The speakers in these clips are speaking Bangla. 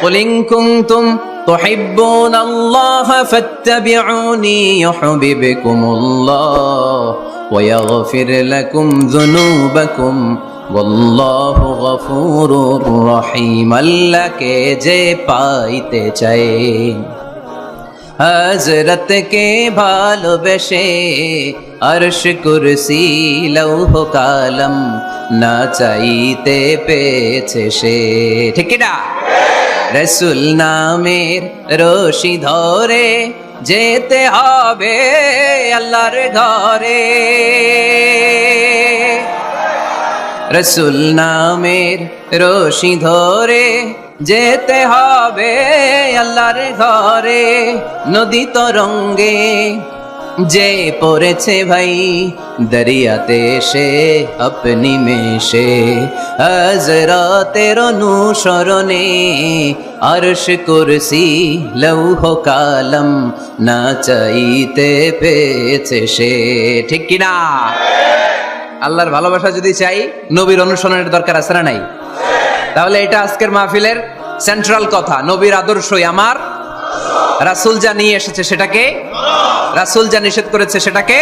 قل إن كنتم تحبون الله فاتبعوني يحببكم الله ويغفر لكم ذنوبكم والله غفور رحيم। আল্লাহ কে যে পাইতে চায় হযরত কে ভালোবেসে আরশ কুরসি লৌহ কালাম না চাইতে পেয়েছে সে। ঠিক কি না? রাসূল নামের রশি ধরে যেতে হবে আল্লাহর ঘরে। রাসূল নামের রশি ধরে যেতে হবে আল্লাহর ঘরে। নদী তরঙ্গে যে পড়েছে ভাই দরিয়াতে সে আপনি মেশে হযরতের অনুসরণে আরশ কুরসি লৌহ কালাম না চাইতে পেয়েছে সে। ঠিক কি না? আল্লাহর ভালোবাসা যদি চাই নবীর অনুসরণের দরকার আছে না নাই? তাহলে এটা আজকের মাহফিলের সেন্ট্রাল কথা। নবীর আদর্শই আমার, রাসূল যা নিয়ে এসেছে সেটাকে, রাসূল যা নিষেধ করেছে সেটাকে,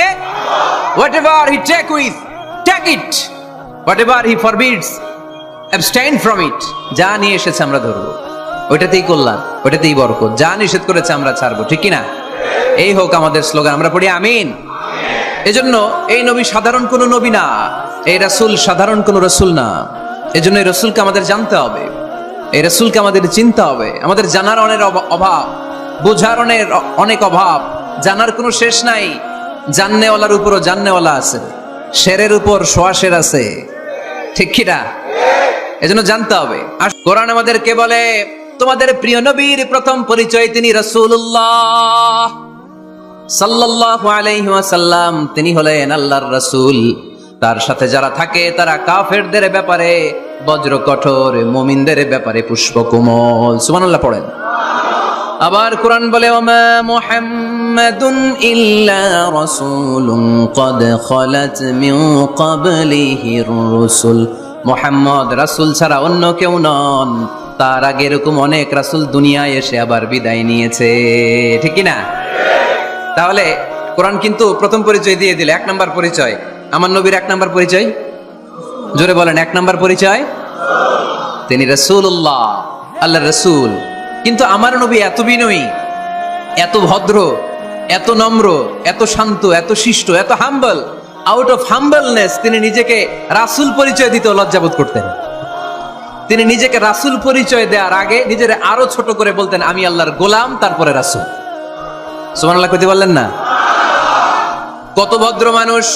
whatever he take it, whatever he forbids abstain from it। যা নিয়ে এসেছে আমরা ধরবো, ওইটাতেই কল্যাণ, ওইটাতেই বরকত। যা নিষেধ করেছে আমরা ছাড়বো। ঠিক কি না? এই হোক আমাদের স্লোগান। আমরা পড়ি আমিন। এজন্য এই নবী সাধারণ কোন নবী না, এই রাসূল সাধারণ কোন রাসূল না। এজন্য এই রাসূলকে আমাদের জানতে হবে, এই রাসূলকে আমাদের চিনতে হবে। আমাদের জানার অনেক অভাব, বোঝার অনেক অভাব, জানার কোনো শেষ নাই। জাননেওয়ালার উপরও জাননেওয়ালা আছে, শেরের উপর সোয়া শের আছে। ঠিক কি না? এজন্য জানতে হবে। আর কোরআন আমাদেরকে বলে তোমাদের প্রিয় নবীর প্রথম পরিচয় তিনি রাসূলুল্লাহ সাল্লাল্লাহু আলাইহি ওয়াসাল্লাম। তিনি হলেন আল্লাহর রাসূল। তার সাথে যারা থাকে তারা কাফেরদের ব্যাপারে বজ্র কঠোর, মুমিনদের ব্যাপারে পুষ্পকোমল। সুবহানাল্লাহ পড়েন। আবার কোরআন বলে ওমা মুহাম্মাদুন ইল্লা রাসূলুন ক্বাদ খালাত মিন ক্বাবলিহির রুসুল। মুহাম্মদ রাসূল ছাড়া অন্য কেউ নন, তার আগে এরকম অনেক রাসূল দুনিয়ায় এসে আবার বিদায় নিয়েছে। ঠিক কি না? তাহলে কোরআন কিন্তু প্রথম পরিচয় দিয়ে দিলে, এক নাম্বার পরিচয় আমার নবীর। এক নাম্বার পরিচয় জোরে বলেন, এক নাম্বার পরিচয় তিনি রাসূলুল্লাহ, আল্লাহর রাসূল। কিন্তু আমার নবী এত বিনয়ী, এত ভদ্র, এত নম্র, এত শান্ত, এত শিষ্ট, এত হাম্বল। আউট অফ হাম্বলনেস তিনি নিজেকে রাসূল পরিচয় দিতে লজ্জাবোধ করতেন। তিনি নিজেকে রাসূল পরিচয় দেওয়ার আগে নিজের আরো ছোট করে বলতেন আমি আল্লাহর গোলাম, তারপরে রাসূল। সুবহানাল্লাহ কইতে পারলেন না? কত ভদ্র মানুষ,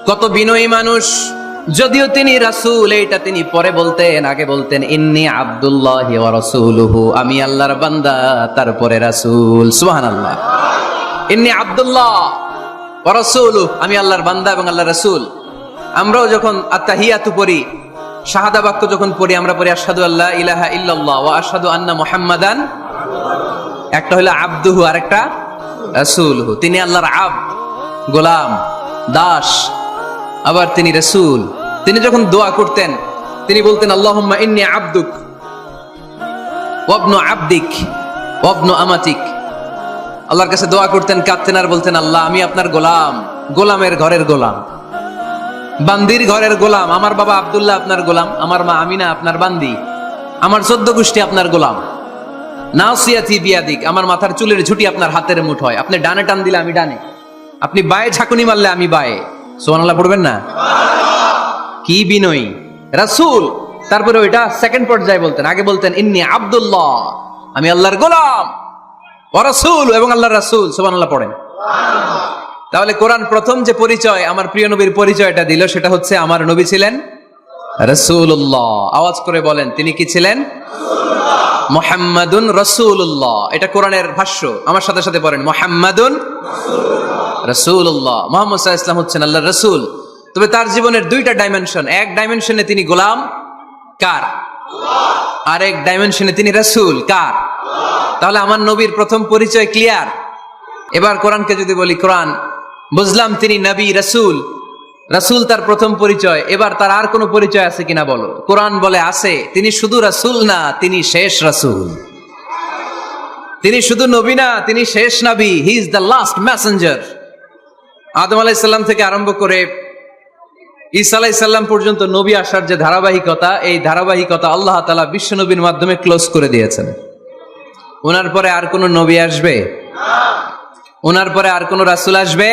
কত বিনয়ী মানুষ। যদিও তিনি রাসূল, এইটা তিনি পরে বলতেন, আগে বলতেন ইন্নী আব্দুল্লাহি ওয়া রাসূলুহু, আমি আল্লাহর বান্দা তারপরে রাসূল। সুবহানাল্লাহ। ইন্নী আব্দুল্লাহ ওয়া রাসূলুহু, আমি আল্লাহর বান্দা এবং আল্লাহর রাসূল। আমরাও যখন আত-তাহিয়াতু পড়ি, শাহাদা বাক্য যখন পড়ি, আমরা পড়ি আশহাদু আল্লা ইলাহা ইল্লাল্লাহ ওয়া আশহাদু আন্না মুহাম্মাদান। একটা হলো আব্দুহু আর একটা রাসূলুহু। তিনি আল্লাহর আব্দ, গোলাম, দাস, আবার তিনি রাসূল। তিনি যখন দোয়া করতেন তিনি বলতেন আল্লাহুম্মা ইন্নী আবদুক ওয়া ইবনু আবদিক ওয়া ইবনু আমাতিক। আল্লাহর কাছে দোয়া করতেন, কাঁদতেন আর বলতেন আল্লাহ আমি আপনার গোলাম, গোলামের ঘরের গোলাম, বান্দির ঘরের গোলাম। আমার বাবা আব্দুল্লাহ আপনার গোলাম, আমার মা আমিনা আপনার বান্দি, আমার 14 গোষ্ঠী আপনার গোলাম। নাসিয়াতি বিয়াদিক, আমার মাথার চুলের ঝুঁটি আপনার হাতের মুঠোয়। আপনি ডানে টান দিলে আমি ডানে, আপনি বায়ে ঝাঁকুনি মারলে আমি বায়ে। সুবহানাল্লাহ পড়বেন না? কি বিনয়ী রাসূল। তারপরে ওইটা সেকেন্ড পর্যায়ে বলতেন। আগে বলতেন ইন্নী আব্দুল্লাহ, আমি আল্লাহর গোলাম, ওয়া রাসূল, এবং আল্লাহর রাসূল। সুবহানাল্লাহ পড়েন। তাহলে কোরআন প্রথম যে পরিচয় আমার প্রিয় নবীর পরিচয়টা দিল সেটা হচ্ছে আমার নবী ছিলেন রাসূলুল্লাহ। আওয়াজ করে বলেন তিনি কি ছিলেন? মুহাম্মাদুন রাসূলুল্লাহ। এটা কোরআনের ভাষ্য। আমার সাথে সাথে পড়েন মুহাম্মাদুন রাসূলুল্লাহ। মুহাম্মদ সাল্লাল্লাহু আলাইহি ওয়াসাল্লাম হচ্ছেন আল্লাহর রাসূল। তবে তার জীবনের দুইটা ডাইমেনশন। এক ডাইমেনশনে তিনি গোলাম, কার? আল্লাহ। আরেক ডাইমেনশনে তিনি রাসূল, কার? আল্লাহ। তাহলে আমার নবীর প্রথম পরিচয় ক্লিয়ার। এবার কোরআনকে যদি বলি, কোরআন বুঝলাম তিনি নবী, রাসূল, রাসূল তার প্রথম পরিচয়। এবার তার আর কোনো পরিচয় আছে কিনা বলো? কোরআন বলে আছে। তিনি শুধু রাসূল না, তিনি শেষ রাসূল। তিনি শুধু নবী না, তিনি শেষ নবী। He is the last messenger. Adam আলাইহিস সালাম থেকে আরম্ভ করে ঈসা আলাইহিস সালাম পর্যন্ত নবী আসার যে ধারাবাহিকতা, এই ধারাবাহিকতা আল্লাহ তাআলা বিশ্ব নবীর মাধ্যমে ক্লোজ করে দিয়েছেন। ওনার পরে আর কোন নবী আসবে? ওনার পরে আর কোন রাসূল আসবে?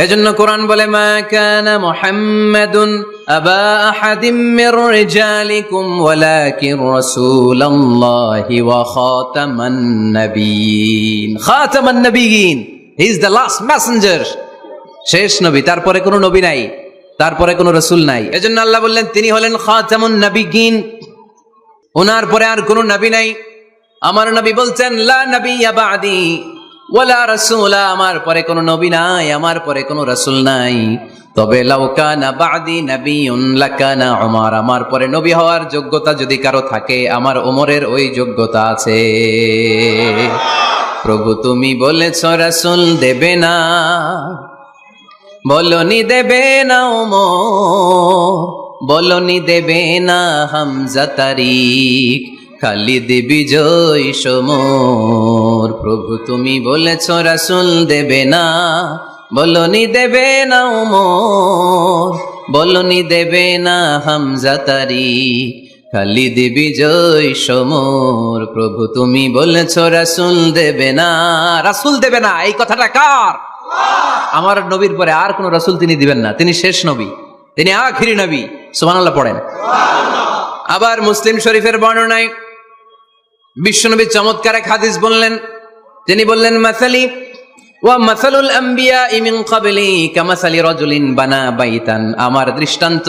এজন্য কোরআন বলে, মা কানা মুহাম্মাদুন আবা আহাদিম মির রিজালিকুম ওয়ালাকিন রাসূলুল্লাহি ওয়া খাতামান নাবিয়িন। খাতামান নাবিয়িন, he is the last messenger, শেষ নবী। তারপরে কোনো নবী নাই, তারপরে কোনো রাসূল নাই। এজন্য আল্লাহ বললেন তিনি হলেন খাতামুন নাবিয়িন, ওনার পরে আর কোনো নবী নাই। আমার নবী বলছেন, লা নাবিয়্যা বা'দি ওয়ালা রাসূলা, আমার পরে কোনো নবী নাই, আমার পরে কোনো রাসূল নাই। তবে লাউ কানা বা'দি নাবিয়্যুন লাকানা উমর, আমার পরে নবী হওয়ার যোগ্যতা যদি কারো থাকে, আমার ওমরের ওই যোগ্যতা আছে। প্রভু তুমি বলেছ রাসূল দেবে না, বলনি দেবে না ওমর, বলনি দেবে না হামজা তারিক, খালিদ বিজয় সমর। প্রভু তুমি বলেছ রাসূল দেবে না, বলনি দেবে না ওমর, বলনি দেবে না হামজা তারিক, খালিদ বিজয় সমর। প্রভু তুমি বলেছ রাসূল দেবে না। রাসূল দেবে না, এই কথাটা কার? আমার নবীর পরে আর কোন রাসূল তিনি দিবেন না। তিনি শেষ নবী, তিনি আখিরি নবী। সুবহানাল্লাহ পড়েন। আবার মুসলিম শরীফের বর্ণনায় বিশ্বনবী চমৎকার এক হাদিস বললেন। তিনি বললেন, মাসালি ওয়া মাসালুল আম্বিয়া মিন ক্বাবলি কামাসালি রাজুলিন বানা বাইতান, আমার দৃষ্টান্ত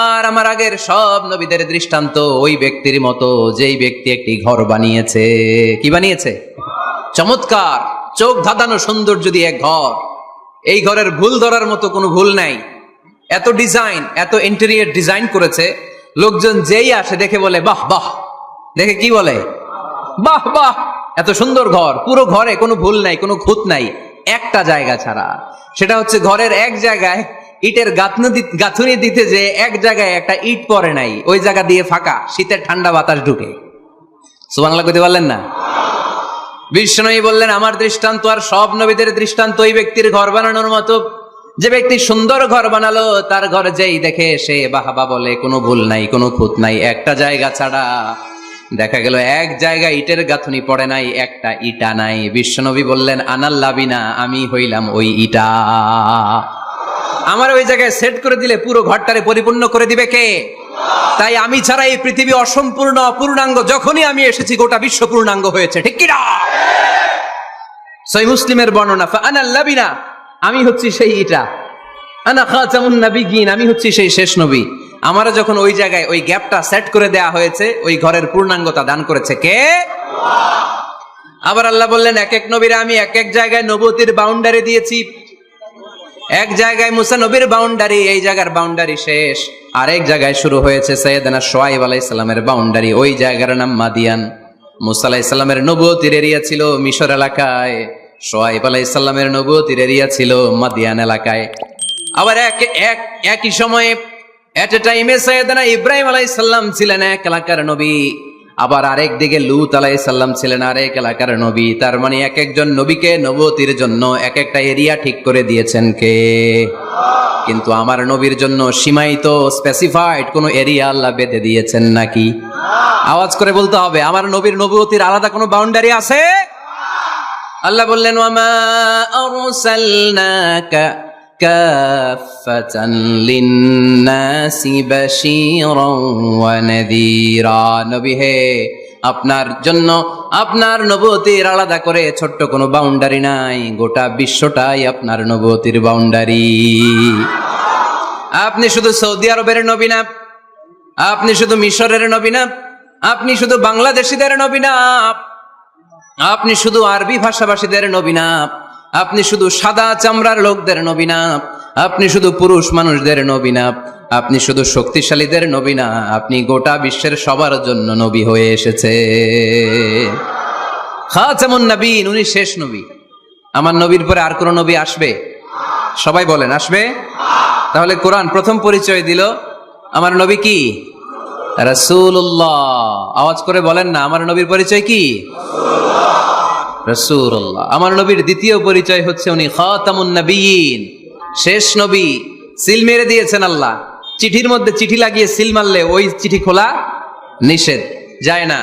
আর আমার আগের সব নবীদের দৃষ্টান্ত ওই ব্যক্তির মতো যেই ব্যক্তি একটি ঘর বানিয়েছে। কি বানিয়েছে? চমৎকার, চোখ ধাঁধানো সৌন্দর্য দিয়ে এক ঘর। এই ঘরের ভুল ধরার মতো কোনো ভুল নাই। এত ডিজাইন, এত ইন্টেরিয়র ডিজাইন করেছে, লোকজন যেই আসে দেখে বলে বাহ বাহ। দেখে কি বলে? বাহ বাহ, এত সুন্দর ঘর। পুরো ঘরে কোনো ভুল নাই, কোনো খুঁত নাই, একটা জায়গা ছাড়া। সেটা হচ্ছে ঘরের এক জায়গায় ইটের গাঁথুনি দিতে যে এক জায়গায় একটা ইট পড়ে নাই, ওই জায়গা দিয়ে ফাঁকা, শীতের ঠান্ডা বাতাস ঢুকে। সুবহানাল্লাহ কইতে পারলেন না? বিষ্ণুই বললেন, আমার দৃষ্টান্ত আর সব নবীদের দৃষ্টান্ত ওই ব্যক্তির ঘর বানানোর মতো। যে ব্যক্তি সুন্দর ঘর বানালো, তার ঘর যেই দেখে সে বাহবা বলে, কোনো ভুল নাই, কোনো খুঁত নাই, একটা জায়গা ছাড়া। দেখা গেল এক জায়গায় ইটের গাঁথুনি পড়ে নাই, একটা ইটা নাই। বিশ্বনবী বললেন, আনাল লাবিনা, আমি হইলাম ওই ইটা। আমার ওই জায়গায় সেট করে দিলে পুরো ঘরটারে পরিপূর্ণ করে দিবে কে? তাই আমি ছাড়া এই পৃথিবী অসম্পূর্ণ, অপূর্ণাঙ্গ। যখনই আমি এসেছি গোটা বিশ্ব পূর্ণাঙ্গ হয়েছে। ঠিক কি না? সহিহ মুসলিমের বর্ণনা, ফাআনাল লাবিনা, আমি হচ্ছি সেই ইটা, আনা খাতামুন নাবিয়িন, আমি হচ্ছি সেই শেষ নবী। আমারও যখন ওই জায়গায় ওই গ্যাপটা সেট করে দেয়া হয়েছে, ওই ঘরের পূর্ণাঙ্গতা দান করেছে কে? আবার আল্লাহ বললেন, এক এক নবীরে আমি এক এক জায়গায় নবুয়তির বাউন্ডারি দিয়েছি। এক জায়গায় মুসা নবীর বাউন্ডারি, এই জায়গার বাউন্ডারি শেষ। আরেক জায়গায় শুরু হয়েছে সাইয়েদনা শুআয়ব আলাইহিস সালামের বাউন্ডারি, ওই জায়গার নাম মাদিয়ান। মুসা আলাইহিস সালামের নবুয়তির এরিয়া ছিল মিশর এলাকায়, শুআয়ব আলাইহিস সালামের নবুয়তির এরিয়া ছিল মাদিয়ান এলাকায়। আবার একই সময়ে এট এ টাইমে সাইয়েদনা ইব্রাহিম আলাইহিস সালাম ছিলেন এক এলাকার নবী, আবার আরেক দিকে লূত আলাইহিস সালাম ছিলেন আরেক এলাকার নবী। তার মানে এক একজন নবীকে নবুয়তির জন্য এক একটা এরিয়া ঠিক করে দিয়েছেন কে? কিন্তু আমার নবীর জন্য সীমায়িত, স্পেসিফাইড কোন এরিয়া আল্লাহ বেঁধে দিয়েছেন নাকি? আওয়াজ করে বলতে হবে, আমার নবীর নবুয়তির আলাদা কোনো বাউন্ডারি আছে? আল্লাহ বললেন, ওয়ামা আরসালনাকা কাফাতান লিন্নাসি বাশীরান ওয়া নাযীরা। নবী হে, আপনার জন্য আপনার নবুয়তির আলাদা করে ছোট্ট কোনো বাউন্ডারি নাই, গোটা বিশ্বটাই আপনার নবুয়তির বাউন্ডারি। আপনি শুধু সৌদি আরবের নবী না, আপনি শুধু মিশরের নবী না, আপনি শুধু বাংলাদেশিদের নবী না, আপনি শুধু আরবি ভাষাভাষীদের নবী না, আপনি শুধু সাদা চামড়ার লোকদের নবী না, আপনি শুধু পুরুষ মানুষদের নবী না, আপনি শুধু শক্তিশালীদের নবী না, আপনি গোটা বিশ্বের সবার জন্য নবী হয়ে এসেছে। খাতামুন নাবিয়িন, উনি শেষ নবী। আমার নবীর পরে আর কোন নবী আসবে? সবাই বলেন, আসবে? তাহলে কোরআন প্রথম পরিচয় দিল আমার নবী কি? রাসূলুল্লাহ। আওয়াজ করে বলেন না, আমার নবীর পরিচয় কি? রাসূলুল্লাহ। আমার নবীর দ্বিতীয় পরিচয় হচ্ছে উনি খাতামুন নবিয়্যিন, শেষ নবী। সিল মেরে দিয়েছেন আল্লাহ। চিঠির মধ্যে চিঠি লাগিয়ে সিল মারলে ওই চিঠি খোলা নিষেধ, যায় না।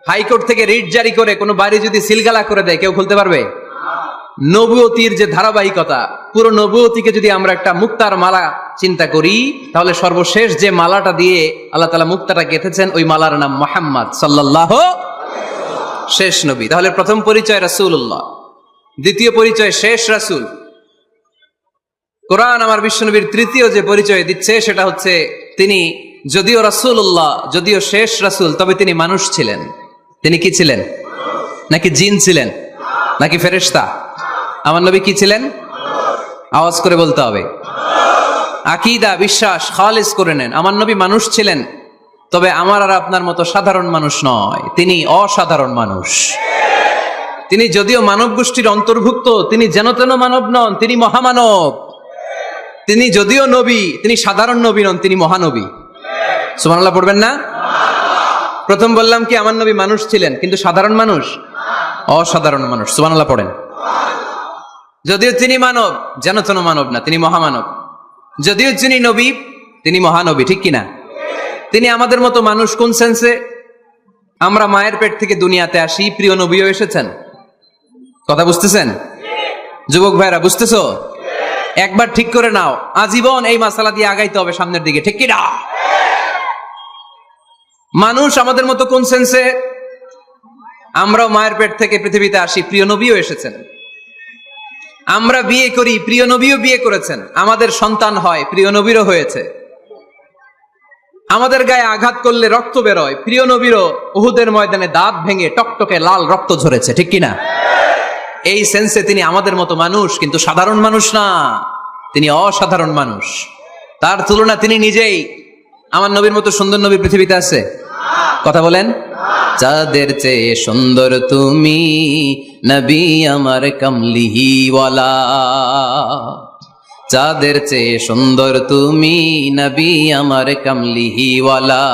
হাইকোর্ট থেকে রিট জারি করে কোনো বাড়ি যদি সিলগালা করে দেয়, কেউ খুলতে পারবে? নবুয়তির যে ধারাবাহিকতা, পুরো নবুয়তিকে যদি আমরা একটা মুক্তার মালা চিন্তা করি, তাহলে সর্বশেষ যে মালাটা দিয়ে আল্লাহ তাআলা মুক্তাটা গেঁথেছেন, ওই মালার নাম মুহাম্মদ সাল্লাল্লাহু, শেষ নবী। তাহলে প্রথম পরিচয় রাসূলুল্লাহ, দ্বিতীয় পরিচয় শেষ রাসূল। কোরআন আমার বিশ্বনবীর তৃতীয় যে পরিচয় দিচ্ছে সেটা হচ্ছে তিনি যদিও রাসূলুল্লাহ, যদিও শেষ রাসূল, তবে তিনি মানুষ ছিলেন। তিনি কি ছিলেন? নাকি জিন ছিলেন, নাকি ফেরেশতা? আমার নবী কি ছিলেন? আওয়াজ করে বলতে হবে। আকীদা, বিশ্বাস খালিস করে নেন। আমার নবী মানুষ ছিলেন, তবে আমার আর আপনার মতো সাধারণ মানুষ নয়, তিনি অসাধারণ মানুষ। তিনি যদিও মানব গোষ্ঠীর অন্তর্ভুক্ত, তিনি যেন তেন মানব নন, তিনি মহামানব। তিনি যদিও নবী, তিনি সাধারণ নবী নন, তিনি মহানবী। সুবহানাল্লাহ পড়বেন না? প্রথম বললাম কি আমার নবী মানুষ ছিলেন, কিন্তু সাধারণ মানুষ, অসাধারণ মানুষ। সুবহানাল্লাহ পড়েন। যদিও তিনি মানব, যেন তেন মানব না, তিনি মহামানব। যদিও তিনি নবী, তিনি মহানবী, ঠিক কিনা? তিনি আমাদের মতো মানুষ কোন সেন্সে? আমরা মায়ের পেট থেকে দুনিয়াতে আসি, প্রিয় নবীও এসেছেন। কথা বুঝতেছেন যুবক ভাইরা? বুঝতেছো? একবার ঠিক করে নাও, আজীবন এই মাসালা দিয়ে আগাইতে হবে সামনের দিকে, ঠিক কিনা? মানুষ আমাদের মতো কোন সেন্সে? আমরাও মায়ের পেট থেকে পৃথিবীতে আসি, প্রিয় নবীও এসেছেন। আমরা বিয়ে করি, প্রিয় নবীও বিয়ে করেছেন। আমাদের সন্তান হয়, প্রিয় নবীরও হয়েছে। আমাদের গায়ে আঘাত করলে রক্ত বেরোয়, প্রিয় নবীরও উহুদের ময়দানে দাঁত ভেঙে টকটকে লাল রক্ত ঝরেছে, ঠিক কিনা? এই সেন্সে তিনি আমাদের মতো মানুষ, কিন্তু সাধারণ মানুষ না, তিনি অসাধারণ মানুষ। তার তুলনা তিনি নিজেই। আমার নবীর মতো সুন্দর নবী পৃথিবীতে আছে? কথা বলেন। চাঁদের চেয়ে সুন্দর তুমি নবী আমার কামলিওয়ালা, চাঁদের চেয়ে সুন্দর তুমি নবী আমার কামলিওয়ালা।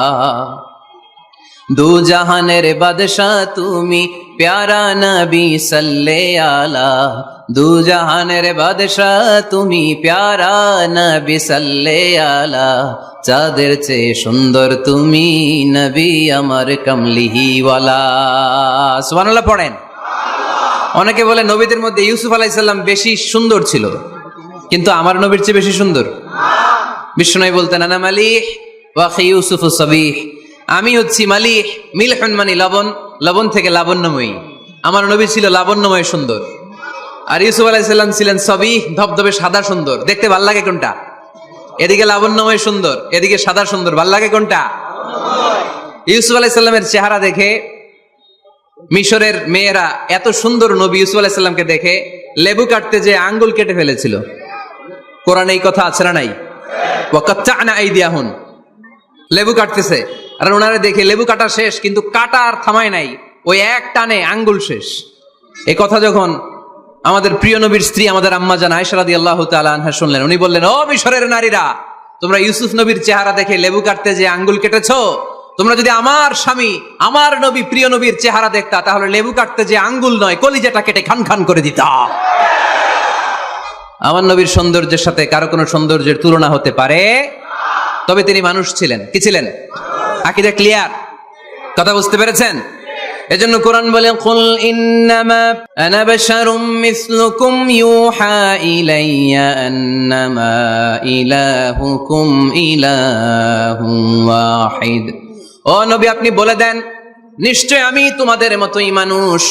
দু জাহানের বাদশাহ তুমি প্যারা নবী সাল্লে আলা, দু জাহানের বাদশাহ তুমি প্যারা নবী সাল্লে আলা। চাঁদের চেয়ে সুন্দর তুমি নবী আমার কামলিওয়ালা। সুবহানাল্লাহ পড়েন। অনেকে বলে নবীদের মধ্যে ইউসুফ আলাইহিস সালাম বেশি সুন্দর ছিল, কিন্তু আমার নবীর চেয়ে বেশি সুন্দর? বিশ্বনবী বলতেন আনা মালিহ ওয়া আখি ইউসুফু সাবিহ, আমি হচ্ছি মালিহ, মিলহুন মানে লবণ, লবণ থেকে লাবণ্যময়ী। আমার নবী ছিল লাবণ্যময় সুন্দর, আর ইউসুফ আলাইহিস সালাম ছিলেন সাবিহ, ধবধবে সাদা সুন্দর। দেখতে ভাল লাগে কোনটা? এদিকে লাবণ্যময় সুন্দর, এদিকে সাদা সুন্দর, ভাল লাগে কোনটা? ইউসুফ আলাইহিস সালামের চেহারা দেখে মিশরের মেয়েরা এত সুন্দর নবী ইউসুফ আলাইহিস সালামকে দেখে লেবু কাটতে যে আঙ্গুল কেটে ফেলেছিল। কোরআনে এই কথা আছে না নাই? ওয়া কাত্তা'না আইদিয়াহুন, লেবু কাটতেছে, আর ওনারে দেখে লেবু কাটা শেষ, কিন্তু কাটা আর থামায় নাই, ওই এক টানে আঙ্গুল শেষ। এই কথা যখন আমাদের প্রিয় নবীর স্ত্রী আমাদের আম্মা জান আয়েশা রাদিয়াল্লাহু তাআলা আনহা শুনলেন, উনি বললেন, ও মিশরের নারীরা, তোমরা ইউসুফ নবীর চেহারা দেখে লেবু কাটতে যে আঙ্গুল কেটেছো, তোমরা যদি আমার স্বামী আমার নবী প্রিয় নবীর চেহারা দেখতা, তাহলে লেবু কাটতে যে আঙ্গুল নয়, কলিজাটা কেটে খান খান করে দিতা। আমার নবীর সৌন্দর্যের সাথে কারো কোনো সৌন্দর্যের তুলনা হতে পারে? তবে তিনি মানুষ ছিলেন। কি ছিলেন? আকীদা ক্লিয়ার? কথা বুঝতে পেরেছেন? এজন্য কোরআন বলে, কুল ইন্নামা আনা বাশারুম মিসলুকুম ইউহা ইলাইয়া আন্নামা ইলাহুকুম ইলাহুম ওয়াহিদ। ও নবী, আপনি বলে দেন, নিশ্চয় আমি তোমাদের মতোই মানুষ,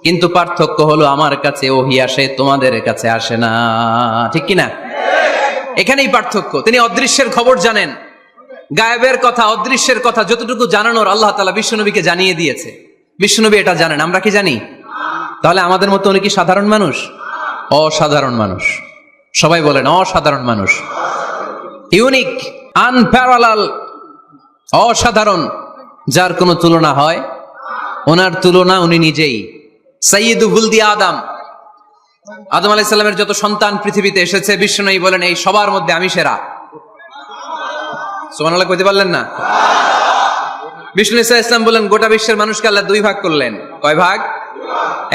কিন্তু পার্থক্য হলো আমার কাছে ওহী আসে, তোমাদের কাছে আসে না। ঠিক কিনা? এখানেই পার্থক্য। তিনি অদৃশ্যের খবর জানেন, গায়েবের কথা, অদৃশ্যের কথা যতটুকু জানানোর আল্লাহ তাআলা বিশ্বনবীকে জানিয়ে দিয়েছে। বিশ্বনবী এটা জানেন, আমরা কি জানি? তাহলে আমাদের মতো উনি কি সাধারণ মানুষ? অসাধারণ মানুষ। সবাই বলেন অসাধারণ মানুষ। ইউনিক, আনপ্যারালাল, অসাধারণ, যার কোনো তুলনা হয়? ওনার তুলনা উনি নিজেই। সাইয়্যিদু ওয়ালদি আদম, আদম আলাইহিস সালামের যত সন্তান পৃথিবীতে এসেছে, বিশ্বনবী বলেন এই সবার মধ্যে আমি সেরা। সুবহানাল্লাহ কইতে পারলেন না? বিষ্ণু ঈসা ইসলাম বলেন গোটা বিশ্বের মানুষকে আল্লাহ দুই ভাগ করলেন। কয় ভাগ?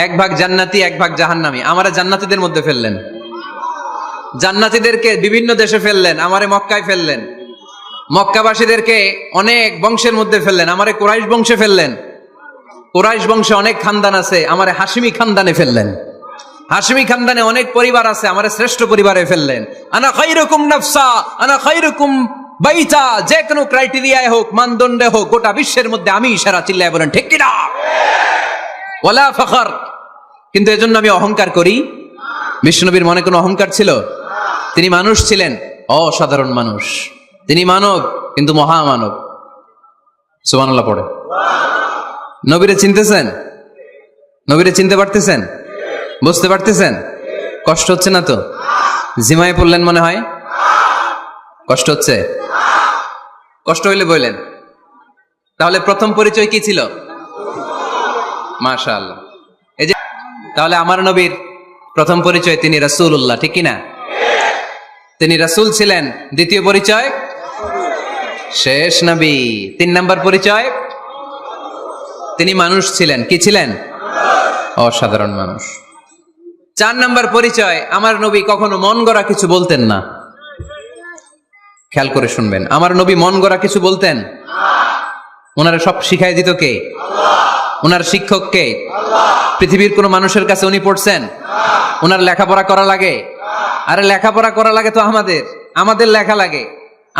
এক ভাগ জান্নাতি, এক ভাগ জাহান্নামী। আমারে জান্নাতীদের মধ্যে ফেললেন। জান্নাতীদেরকে বিভিন্ন দেশে ফেললেন, আমারে মক্কায় ফেললেন। মক্কাবাসীদেরকে অনেক বংশের মধ্যে ফেললেন, আমারে কুরাইশ বংশে ফেললেন। কুরাইশ বংশে অনেক খানদান আছে, আমারে হাশিমি খানদানে ফেললেন। হাশিমি খানদানে অনেক পরিবার আছে, আমারে শ্রেষ্ঠ পরিবারে ফেললেন। আনা খায়রুকুম নাফসা, আনা খায়রুকুম বাইতা, যে কোনো ক্রাইটেরিয়ায় হোক, মানদণ্ডে হোক, গোটা বিশ্বের মধ্যে আমি সেরা। চিল্লায় বলেন ঠিক কিনা? ওয়ালা ফখর। কিন্তু এজন্য আমি অহংকার করি? বিশ্বনবীর মনে কোনো অহংকার ছিল? তিনি মানুষ ছিলেন, অসাধারণ মানুষ। তিনি মানব, কিন্তু মহামানব। সুবহানাল্লাহ পড়ে। নবীরে চিনতেছেন? নবীরে চিনতে পারতেছেন? বুঝতে পারতেছেন? কষ্ট হচ্ছে না তো? জিমায় পড়লেন মনে হয়? কষ্ট হচ্ছে? কষ্ট হইলে বললেন। তাহলে প্রথম পরিচয় কি ছিল? মাশাআল্লাহ। এই যে তাহলে আমার নবীর প্রথম পরিচয় তিনি রাসূলুল্লাহ, ঠিক কিনা? তিনি রাসূল ছিলেন। দ্বিতীয় পরিচয় শেষ নবী। 3 নাম্বার পরিচয় তিনি মানুষ ছিলেন। কি ছিলেন? অসাধারণ মানুষ। 4 নাম্বার পরিচয় আমার নবী কখনো মন গড়া কিছু বলতেন না। খেয়াল করে শুনবেন, আমার নবী মন গড়া কিছু বলতেন? ওনারা সব শিখাই দিত কে? ওনার শিক্ষক কে? পৃথিবীর কোন মানুষের কাছে উনি পড়ছেন? ওনার লেখাপড়া করা লাগে? আরে লেখাপড়া করা লাগে তো আমাদের লেখা লাগে,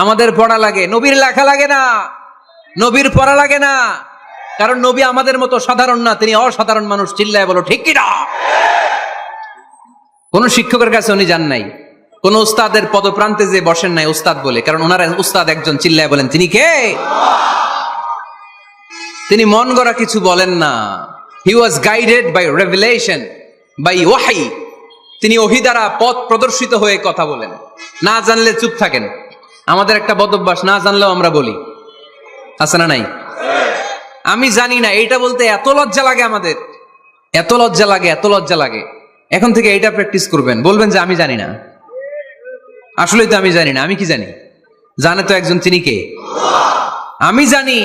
আমাদের পড়া লাগে। নবীর লেখা লাগে না, নবীর পড়া লাগে না। কারণ নবী আমাদের মতো সাধারণ না, তিনি অসাধারণ মানুষ। চিল্লায় বলো ঠিক কিনা? কোন শিক্ষকের কাছে উনি যান নাই, কোন উস্তাদের পদপ্রান্তে যে বসেন নাই উস্তাদ বলে, কারণ ওনার উস্তাদ একজন। চিল্লায় বলেন তিনি কে? তিনি মন গড়া কিছু বলেন না। He was guided by revelation, by ওয়াহি। তিনি ওহী দ্বারা পথ প্রদর্শিত হয়ে কথা বলেন। না জানলে চুপ থাকেন। আমাদের একটা বদ অভ্যাস, না জানলেও আমরা বলি, আছে না নাই? আমি জানি না, এইটা বলতে এত লজ্জা লাগে আমাদের, এত লজ্জা লাগে, এত লজ্জা লাগে। এখন থেকে এইটা প্র্যাকটিস করবেন, বলবেন যে আমি জানি না। আসলেই তো আমি জানি না। আমি কি জানি? জানে তো একজন, তিনি কে? আমি জানি,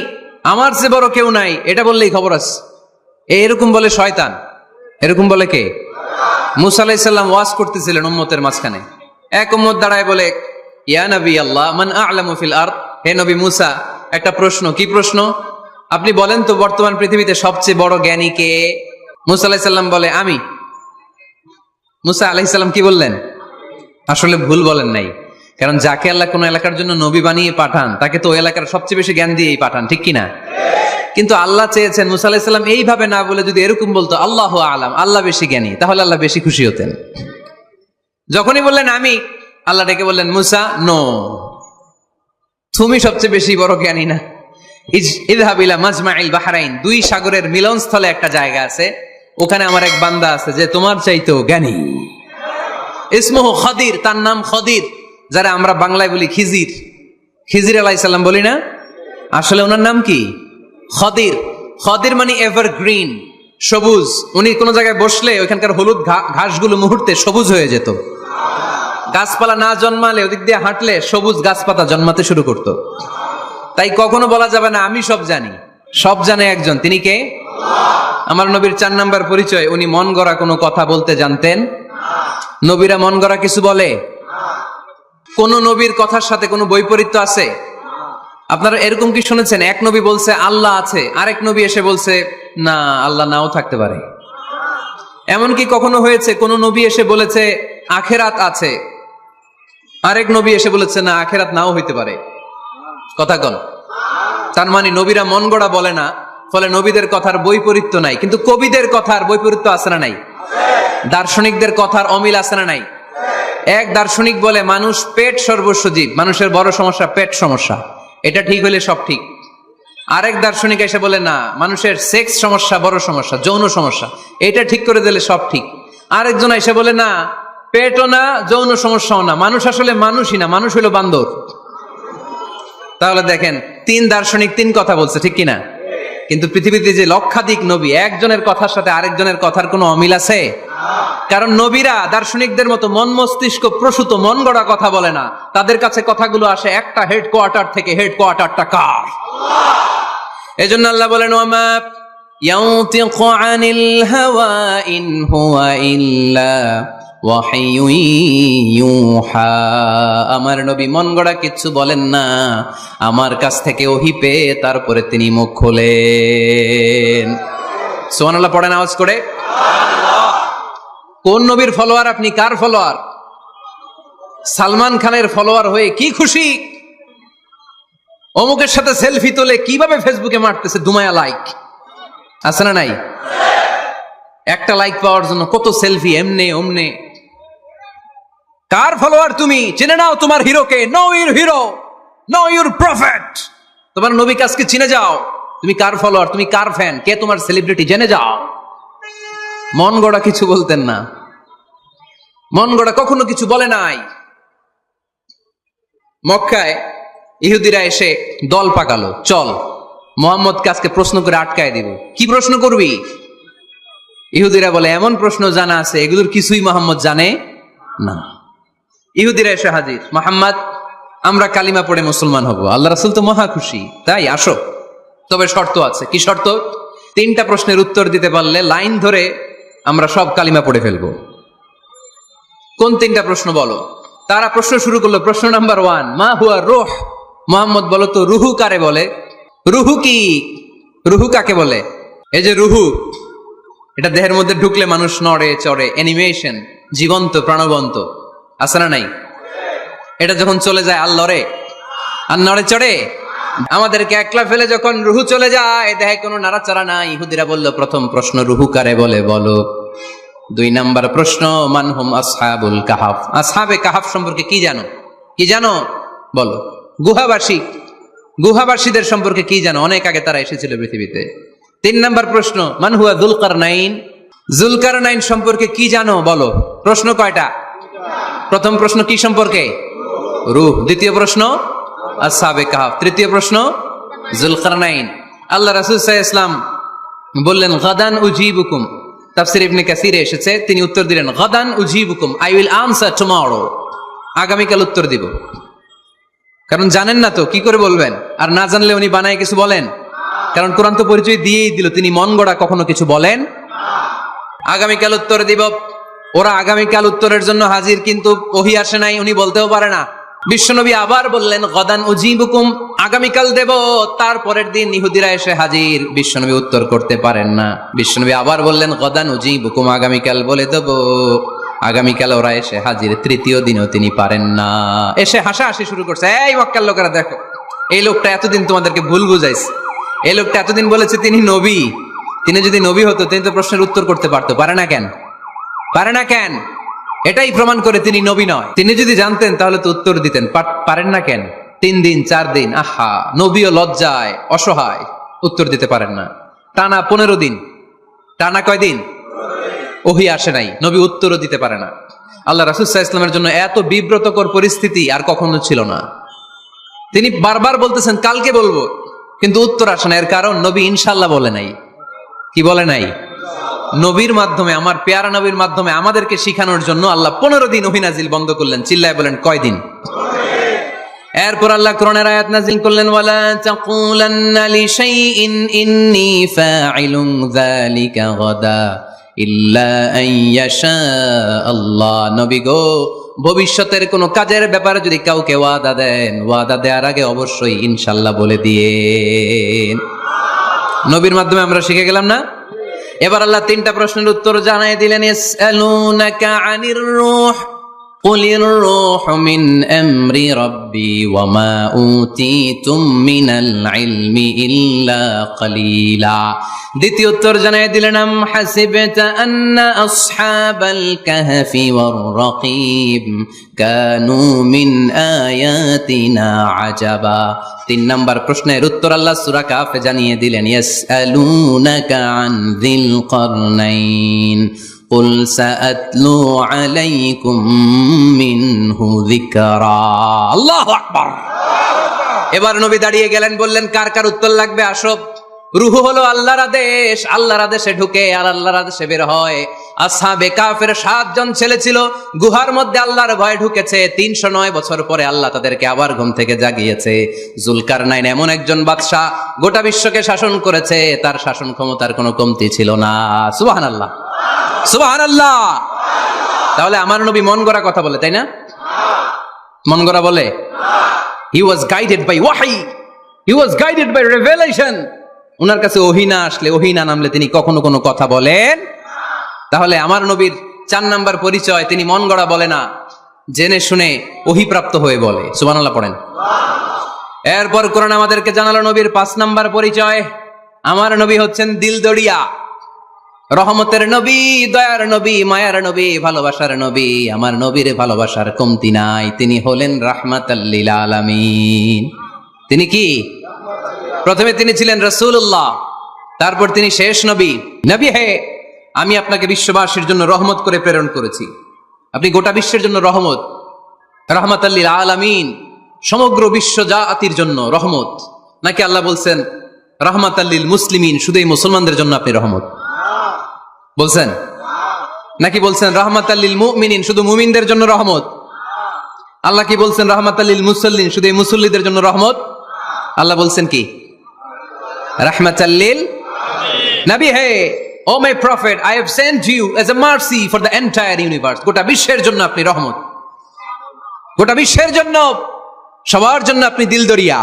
আমার চেয়ে বড় কেউ নাই, এটা বললেই খবর আছে। এরকম বলে শয়তান। এরকম বলে কে? মুসা আলাইহিস সালাম ওয়াজ করতেছিলেন উম্মতের মাঝখানে। এক উম্মত দাঁড়ায় বলে, ইয়া নবী আল্লাহ, মান আ'লামু ফিল আরদ। হে নবী মুসা, একটা প্রশ্ন। কি প্রশ্ন? আপনি বলেন তো বর্তমান পৃথিবীতে সবচেয়ে বড় জ্ঞানী কে? মুসা আলাইহিস সালাম বলে আমি। মুসা আলাইহিস সালাম কি বললেন? আসলে ভুল বলেন নাই, কারণ যাকে আল্লাহ কোন এলাকার জন্য নবী বানিয়ে পাঠান, তাকে তো ওই এলাকার সবচেয়ে বেশি জ্ঞান দিয়েই পাঠান, ঠিক কিনা? কিন্তু আল্লাহ চেয়েছেন মুসা আলাইহিস সালাম এইভাবে না বলে যদি এরকম বলতো, আল্লাহু আ'লাম, আল্লাহ বেশি জ্ঞানী, তাহলে আল্লাহ বেশি খুশি হতেন। যখনই বললেন আমি, আল্লাহ ডেকে বললেন মুসা, নো, তুমি সবচেয়ে বেশি বড় জ্ঞানী না। ইযহাব ইলা মাজমাইল বাহরাইন, 2 সাগরের মিলনস্থলে একটা জায়গা আছে, ওখানে আমার এক বান্দা আছে যে তোমার চাইতেও জ্ঞানী। ইসমুহু খদির, তার নাম খদির, যারা আমরা বাংলায় বলি খিজির। খিজির আলাইহিস সালাম বলি না, আসলে ওনার নাম কি? খদির। খদির মানে এভারগ্রিন, সবুজ। উনি কোন জায়গায় বসলে ওইখানকার হলুদ ঘাসগুলো মুহূর্তে সবুজ হয়ে যেত। গাছপালা না জন্মালে ওদিক দিয়ে হাঁটলে সবুজ গাছপাতা জন্মাতে শুরু করত। তাই কখনো বলা যাবে না আমি সব জানি। সব জানে একজন, তিনি কে? আমার নবীর 4 নাম্বার পরিচয়, উনি মন গড়া কোনো কথা বলতে জানতেন। নবীরা মন গড়া কিছু বলে? কোন নবীর কথার সাথে কোনো বৈপরীত্য আছে? আপনারা এরকম কি শুনেছেন, এক নবী বলছে আল্লাহ আছে, আরেক নবী এসে বলছে না, আল্লাহ নাও থাকতে পারে? এমন কি কখনো হয়েছে কোন নবী এসে বলেছে আখেরাত আছে, আরেক নবী এসে বলেছে না, আখেরাত নাও হইতে পারে? কথা কন। তার মানে নবীরা মন গড়া বলে না, ফলে নবীদের কথার বৈপরীত্য নাই। কিন্তু কবিদের কথার বৈপরীত্য আছে না নাই? দার্শনিকদের কথার অমিল আছে না নাই? এক দার্শনিক বলে মানুষ পেট সর্বস্ব জীব, মানুষের বড় সমস্যা পেট সমস্যা, এটা ঠিক হইলে সব ঠিক। আরেক দার্শনিক এসে বলে না, মানুষের সেক্স সমস্যা বড় সমস্যা, যৌন সমস্যা, এটা ঠিক করে দিলে সব ঠিক। আরেকজন এসে বলে না, পেটও না, যৌন সমস্যাও না, মানুষ আসলে মানুষই না, মানুষ হইল বান্দর। তাহলে দেখেন, 3 দার্শনিক 3 কথা বলছে, ঠিক কিনা? কিন্তু পৃথিবীতে যে লক্ষাধিক নবী, একজনের কথার সাথে আরেকজনের কথার কোনো অমিল আছে? কারণ নবীরা দার্শনিকদের মতো মন মস্তিষ্ক প্রসূত মন গড়া কথা বলে না, তাদের কাছে কথাগুলো আসে একটা হেডকোয়ার্টার থেকে। হেডকোয়ার্টারটা কার? এজন্য আল্লাহ বলেন, ওয়ামা ইয়ানতিকু আনিল হাওয়া ইন হুয়া ইল্লা ওয়াহিয়ুন ইউহা। আমার নবী মন গড়া কিচ্ছু বলেন না, আমার কাছ থেকে ওহী পেয়ে তারপরে তিনি মুখ খোলেন। সুবহানাল্লাহ পড়েন আওয়াজ করে। কোন নবীর ফলোয়ার আপনি? কার ফলোয়ার? সালমান খানের ফলোয়ার হয়ে কি খুশি? অমুকের সাথে সেলফি তোলে কিভাবে ফেসবুকে মারতেছে দুমায়া লাইক, আছে না নাই? একটা লাইক পাওয়ার জন্য কত সেলফি, এমনে ওমনে। কার ফলোয়ার তুমি? চিনে নাও তোমার হিরোকে। Know your hero, know your prophet. তোমার নবীকে আজকে চিনে যাও। তুমি কার ফলোয়ার, তুমি কার ফ্যান, কে তোমার সেলিব্রিটি জেনে যাও। মন গড়া কিছু বলতেন না, মন গড়া কখনো কিছু বলে নাই। মক্কায় ইহুদিরা এসে দল পাকালো, চল মুহাম্মদকে আজকে প্রশ্ন করে আটকায় দিব। কি প্রশ্ন করবি? ইহুদিরা বলে, এমন প্রশ্ন জানা আছে এগুলোর কিছুই মুহাম্মদ জানে না। ইহুদিরা এসে হাজির, মুহাম্মদ আমরা কালিমা পড়ে মুসলমান হব। আল্লাহ রাসূল তো মহা খুশি, তাই আসো, তবে শর্ত আছে। কি শর্ত? 3টা প্রশ্নের উত্তর দিতে পারলে লাইন ধরে আমরা সব কালিমা পড়ে ফেলবো। কোন 3টা প্রশ্ন বলো? তারা প্রশ্ন শুরু করলো। প্রশ্ন নাম্বার 1, মা হুয়া রূহ। মুহাম্মদ বলো তো রুহু কারে বলে? রুহু কি? রুহু কাকে বলে? এই যে রুহু, এটা দেহের মধ্যে ঢুকলে মানুষ নড়ে চড়ে, অ্যানিমেশন, জীবন্ত প্রাণবন্ত, আছে না নাই? এটা যখন চলে যায় আর লড়ে আর নড়ে চড়ে। আমাদেরকে একলা ফেলে যখন রুহু চলে যায় দেহে কোনো নাড়াচাড়া নাই। ইহুদিরা বলল, প্রথম প্রশ্ন রুহু কারে বলে বলো। 2 নাম্বার প্রশ্ন, মানহুম আসহাবুল কাহাফ। আসহাবে কাহাফ সম্পর্কে কি জানো? কি জানো বলো। গুহাবাসী, গুহাবাসীদের সম্পর্কে কি জানো? অনেক আগে তারা এসেছিল পৃথিবীতে। 3 নাম্বার প্রশ্ন, মান হুয়া যুলকারনাইন। যুলকারনাইন সম্পর্কে কি জানো বলো। প্রশ্ন কয়টা? প্রথম প্রশ্ন কি সম্পর্কে? রূহ। দ্বিতীয় প্রশ্ন আসহাবে কাহাফ। তৃতীয় প্রশ্ন যুলকারনাইন। আল্লাহ রাসূল সাল্লাল্লাহু আলাইহি ওয়াসাল্লাম বললেন, গাদান উজিবুকুম। তাফসীর ইবনে কাসিরে এসেছে, তিনি উত্তর দিলেন, গাদান উজিবুকুম, আই উইল আনসার টুমরো। আগামীকাল উত্তর দিব। কারণ জানেন না তো কি করে বলবেন, আর না জানলে উনি বানায় কিছু বলেন? কারণ কোরআন তো পরিচয় দিয়েই দিল, তিনি মন গড়া কখনো কিছু বলেন। আগামীকাল উত্তর দিব। ওরা আগামীকাল উত্তরের জন্য হাজির, কিন্তু ওহী আসে নাই, উনি বলতেও পারে না। বিশ্বনবী আবার বললেন, গাদান উজিবুকুম, আগামীকাল দেব। তারপরের দিন ইহুদিরা এসে হাজির, বিশ্বনবী উত্তর করতে পারেন না। বিশ্বনবী আবার বললেন, গাদান উজিবুকুম, আগামীকাল বলে দেব। আগামীকাল ওরা এসে হাজির, তৃতীয় দিনও তিনি পারেন না। এসে হাসাহাসি শুরু করছে, এই মক্কার লোকেরা দেখো, এই লোকটা এতদিন তোমাদেরকে ভুল বুঝাইছে। এই লোকটা এতদিন বলেছে তিনি নবী। তিনি যদি নবী হতো তিনি তো প্রশ্নের উত্তর করতে পারতো, পারে না কেন? পারে না কেন? এটাই প্রমাণ করে তিনি নবী নয়। তিনি যদি জানতেন তাহলে তো উত্তর দিতেন, পারেন না কেন? 3 দিন 4 দিন, আহা, নবীও লজ্জায় অসহায়, উত্তর দিতে পারেন না। টানা 15 দিন। টানা কয়দিন? ওহী আসে নাই, নবী উত্তরও দিতে পারে না। আল্লাহ রাসূল সাল্লাল্লাহু আলাইহি ওয়াসাল্লামের জন্য এত বিব্রতকর পরিস্থিতি আর কখনো ছিল না। তিনি বারবার বলতেছেন কালকে বলবো, কিন্তু উত্তর আসে না। এর কারণ নবী ইনশাআল্লাহ বলে নাই। কি বলে নাই? নবীর মাধ্যমে, আমার পেয়ারা নবীর মাধ্যমে আমাদেরকে শিখানোর জন্য আল্লাহ 15 দিন ওহী নাজিল বন্ধ করলেন। চিল্লায় বলেন কয়দিন? এরপর আল্লাহ কোরআনের আয়াত নাজিল করলেন, ওয়ালা তাকুলান্না লিশাইইন ইন্নী ফাইলুন যালিকা গাদা ইল্লা আন ইয়াশা আল্লাহ। নবী গো, ভবিষ্যতের কোন কাজের ব্যাপারে যদি কাউকে ওয়াদা দেন, ওয়াদা দেওয়ার আগে অবশ্যই ইনশাআল্লাহ বলে দিয়েন। নবীর মাধ্যমে আমরা শিখে গেলাম না? এবার আল্লাহ 3টা প্রশ্নের উত্তর জানাই দিলেন। ইয়াসআলুনাকা আনির রূহ কুলির রূহু মিন আমরি রাব্বি ওয়া মা উতিতুম মিনাল ইলমি ইল্লা কালিলা। দ্বিতীয় উত্তর জানাই দিলেন, আম হাসিবতা আন্না আসহাবাল কাহফি ওয়ার রাকিব কানু মিন আয়াতিনা আজাবা। 3 নাম্বার প্রশ্নের উত্তর আল্লাহ সূরা কাহফে জানিয়ে দিলেন, ইয়াসআলুনাকা আন যিল কারনাইন কুল সাআতলু আলাইকুম মিনহু যিকরা। আল্লাহু আকবার। এবার নবী দাঁড়িয়ে গেলেন, বললেন, কার কার উত্তর লাগবে আসো। রূহ হলো আল্লাহর আদেশ, আল্লাহর আদেশে ঢুকে আর আল্লাহর আদেশে বের হয়। আসহাবে কাফের 7 জন ছেলে ছিল, গুহার মধ্যে আল্লাহর ভয়ে ঢুকেছে। 309 বছর পরে আল্লাহ তাদেরকে আবার ঘুম থেকে জাগিয়েছে। জুলকারনাইন এমন একজন বাদশা, গোটা বিশ্বকে শাসন করেছে, তার শাসন ক্ষমতার কোনো কমতি ছিল না। সুবহানাল্লাহ, সুবহানাল্লাহ। তাহলে আমার নবী মন গড়া কথা বলে, তাই না? মন গড়া বলে? He was guided by wahi, he was guided by revelation. উনার কাছে ওহী না আসলে, ওহী না নামলে তিনি কখনো কোনো কথা বলেন। তাহলে আমার নবীর 4 নাম্বার পরিচয়, তিনি মন গড়া বলে না, জেনে শুনে ওহীপ্রাপ্ত হয়ে বলে। সুবহানাল্লাহ পড়েন। এরপর কোরআন আমাদেরকে জানালো নবীর 5 নাম্বার পরিচয়, আমার নবী হচ্ছেন দিলদরিয়া, রহমতের নবী, দয়ার নবী, মায়ার নবী, ভালোবাসার নবী। আমার নবীর ভালোবাসার কমতি নাই। তিনি হলেন রাহমাতাল লিল আলামিন। তিনি কি? প্রথমে তিনি ছিলেন রাসূলুল্লাহ, তারপর তিনি শেষ নবী। নবী হে, আমি আপনাকে বিশ্ববাসীর জন্য রহমত করে প্রেরণ করেছি। আপনি গোটা বিশ্বের জন্য রহমত, রাহমাতাল লিল আলামিন, সমগ্র বিশ্ব জাতির জন্য রহমত। নাকি আল্লাহ বলছেন রাহমাতাল লিল মুসলিমিন, শুধু এই মুসলমানদের জন্য আপনি রহমত বলছেন? নাকি বলছেন রাহমাতাল লিল মুমিনিন, শুধু মুমিনদের জন্য রহমত? আল্লাহ কি বলছেন রাহমাতাল লিল মুসাল্লিন, শুধু এই মুসল্লিদের জন্য রহমত? আল্লাহ বলছেন কি রাহমাতাল লিল নবী হে, oh my prophet, I have sent you as a mercy for the entire universe. গোটা বিশ্বের জন্য আপনি রহমত, গোটা বিশ্বের জন্য, সবার জন্য আপনি দিলদরিয়া।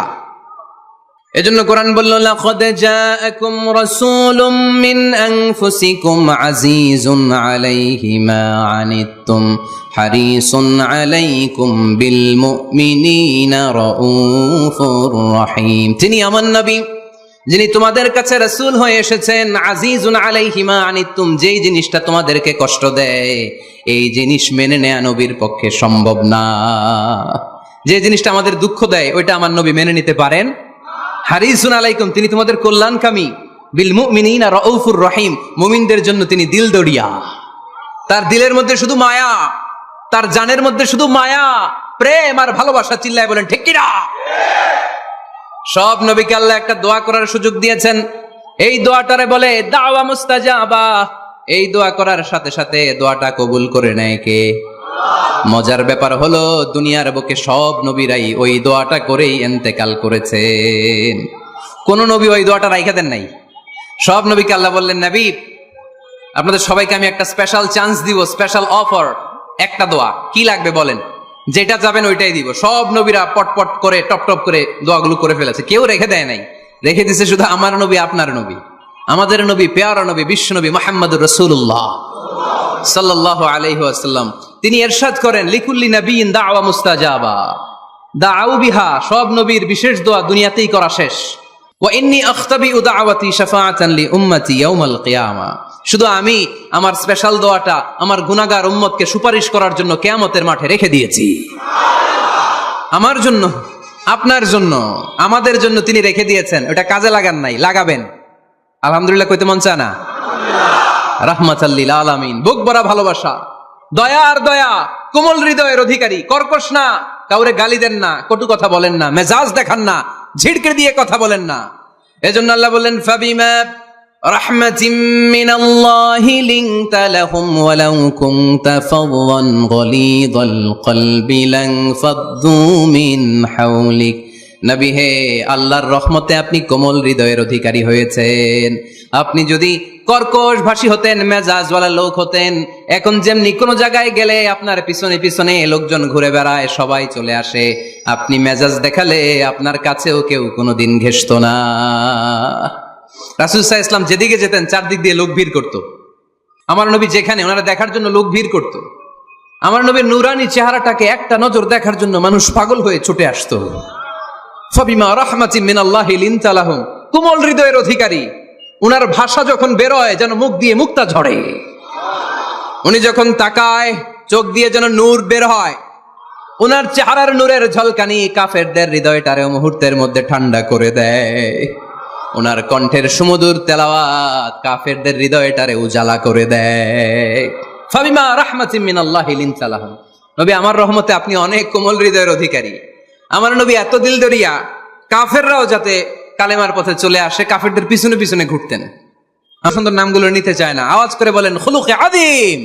এজন্য কোরআন বলল লাকাদ জাআকুম রাসূলুম মিন আনফুসিকুম আজিজুন আলাইহি মা আনিতুম হারিসুন আলাইকুম বিল মুমিনিনা রাউফুর রহিম। তিনি আমার নবী, যিনি তোমাদের কাছে রাসূল হয়ে এসেছেন। আজিজুন আলাইহি মা আনিতুম, যেই জিনিসটা তোমাদেরকে কষ্ট দেয়, এই জিনিস মেনে নেয়া নবীর পক্ষে সম্ভব না। যে জিনিসটা আমাদের দুঃখ দেয়, ওইটা আমার নবী মেনে নিতে পারেন। হারিসুন আলাইকুম, তিনি তোমাদের কল্যাণকামী। বিল মুমিনিনা রাউফুর রহিম, মুমিনদের জন্য তিনি দিলদরিয়া। তার দিলের মধ্যে শুধু মায়া, তার জানের মধ্যে শুধু মায়া, প্রেম আর ভালোবাসা। চিল্লায় বলেন ঠিক কিনা? সব নবীকে আল্লাহ একটা দোয়া করার সুযোগ দিয়েছেন। এই দোয়াটারে বলে দাওয়া মুস্তাজাবা। এই দোয়া করার সাথে সাথে দোয়াটা কবুল করে নেয় কে? মজার ব্যাপার হলো, দুনিয়ার বুকে সব নবীরাই ওই দোয়াটা করেই ইন্তেকাল করেছেন। কোন নবী ওই দোয়াটা রাইখা দেন নাই। সব নবীকে আল্লাহ বললেন, নবী আপনাদের সবাইকে আমি একটা স্পেশাল চান্স দিব, স্পেশাল অফার, একটা দোয়া। কি লাগবে বলেন, যেটা যাবেন ওইটাই দিব। সব নবীরা পটপট করে টপ টপ করে দোয়াগুলো করে ফেলেছে, কেউ রেখে দেয় নাই। রেখে দিছে শুধু আমার নবী, আপনার নবী, আমাদের নবী, পেয়ারা নবী, বিশ্ব নবী মুহাম্মদুর রাসূলুল্লাহ সাল্লাল্লাহু আলাইহি ওয়াসাল্লাম। তিনি ইরশাদ করেন লিকুল্লি নবিয়্যিন দাওয়া মুস্তাজাবা, দাউ বিহা। সব নবীর বিশেষ দোয়া দুনিয়াতেই করা শেষ। ওয়া ইন্নী আখতাবিউ দাওয়াতি শাফাআতান লি উম্মতি ইয়াউমাল কিয়ামা। শুধু আমি আমার স্পেশাল দোয়াটা আমার গুনাহগার উম্মতকে সুপারিশ করার জন্য কিয়ামতের মাঠে রেখে দিয়েছি। আমার জন্য, আপনার জন্য, আমাদের জন্য তিনি রেখে দিয়েছেন। ওটা কাজে লাগান নাই, লাগাবেন। আলহামদুলিল্লাহ কইতে মন চায় না? রাহমাতাল লিল আলামিন, বুক ভরা ভালোবাসা, দয়া আর দয়া, কোমল হৃদয়ের অধিকারী, কর্কশ না, কাউরে গালি দেন না, কটু কথা বলেন না, মেজাজ দেখান না, ঝিড়কে দিয়ে কথা বলেন না। এজন্য আল্লাহ বললেন ফাবিমা রাহমাতিম মিনাল্লাহি লিনতা লাহুম ওয়ালাউ কুনতা ফাদদান গলিদাল কলবি লান ফাদ্দু মিন হাওলিক। নবী হে, আল্লাহর রহমতে আপনি কোমল হৃদয়ের অধিকারী হয়েছেন। আপনি যদি কর্কশ ভাষী হতেন, মেজাজওয়ালা লোক হতেন, এখন যেমনি কোন জায়গায় গেলে আপনার পিছনে পিছনে লোকজন ঘুরে বেড়ায়, সবাই চলে আসে, আপনি মেজাজ দেখালে আপনার কাছেও কেউ কোনোদিন ঘেষতো না। রাসূল সাল্লাল্লাহু আলাইহি ওয়াসাল্লাম যেদিকে যেতেন চারদিক দিয়ে লোক ভিড় করত। আমার নবী যেখানে, ওনারা দেখার জন্য লোক ভিড় করত। আমার নবীর নূরানি চেহারাটাকে একটা নজর দেখার জন্য মানুষ পাগল হয়ে ছুটে আসতো। ফাবিমা রাহমাতিম মিনাল্লাহি লিনতা লাহুম, কোমল হৃদয়ের অধিকারী। উনার ভাষা যখন বেরোয় যেন মুখ দিয়ে মুক্তা ঝরে। উনি যখন তাকায় চোখ দিয়ে যেন নূর বের হয়। উনার চেহারার নূরের ঝলকানি কাফেরদের হৃদয়টারে মুহূর্তের মধ্যে ঠান্ডা করে দেয়। উনার কণ্ঠের সুমধুর তেলাওয়াত কাফেরদের হৃদয়টারে উজালা করে দেয়। ফাবিমা রাহমাতিম মিনাল্লাহি লিনতা লাহুম, নবী আমার রহমতে আপনি অনেক কোমল হৃদয়ের অধিকারী। আমার নবী এত দিলদরিয়া, কাফেররাও যাতে কালেমার পথে চলে আসে কাফেরদের পিছনে পিছনে ঘুরতেন। সুন্দর নামগুলো নিতে চায় না, আওয়াজ করে বলেন খুলুকে আযীম।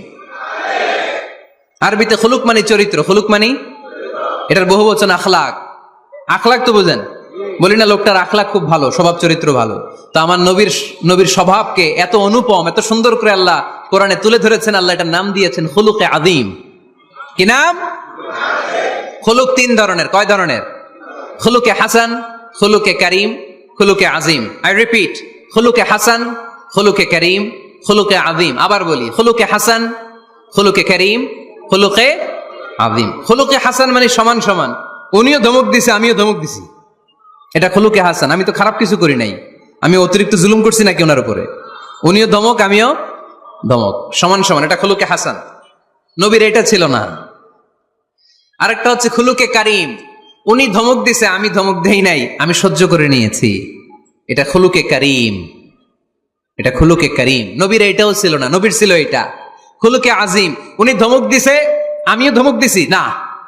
আরবিতে খুলুক মানে চরিত্র, খুলুক মানে এটার বহু বচন আখলাক। আখলাক তো বুঝেন, বলি না লোকটার আখলাক খুব ভালো, স্বভাব চরিত্র ভালো। তো আমার নবীর স্বভাবকে এত অনুপম, এত সুন্দর করে আল্লাহ কোরআনে তুলে ধরেছেন। আল্লাহ এটার নাম দিয়েছেন খুলুকে আযীম। কি নাম? খুলুক তিন ধরনের। কয় ধরনের? খুলুকে হাসান, খুলুকে কারীম, খুলুকে আযীম। আই রিপিট, খুলুকে হাসান, খুলুকে কারীম, খুলুকে আযীম। আবার বলি, খুলুকে হাসান, খুলুকে কারীম, খুলুকে আযীম। খুলুকে হাসান মানে সমান সমান, উনিও ধমক দিছে আমিও ধমক দিছি, এটা খুলুকে হাসান। আমি তো খারাপ কিছু করি নাই, আমি অতিরিক্ত জুলুম করছি নাকি ওনার উপরে? উনিও ধমক আমিও ধমক, সমান সমান, এটা খুলুকে হাসান। নবীর এটা ছিল না। আরেকটা হচ্ছে খুলুকে কারীম, উনি ধমক দিছে আমি ধমক দেই নাই, আমি সহ্য করে নিয়েছি, এটা খুলুকে কারীম। এটা খুলুকে কারীম। নবীর এটাও ছিল না, নবীর ছিল এটা খুলুকে আযীম। উনি ধমক দিছে আমিও ধমক দিছি, না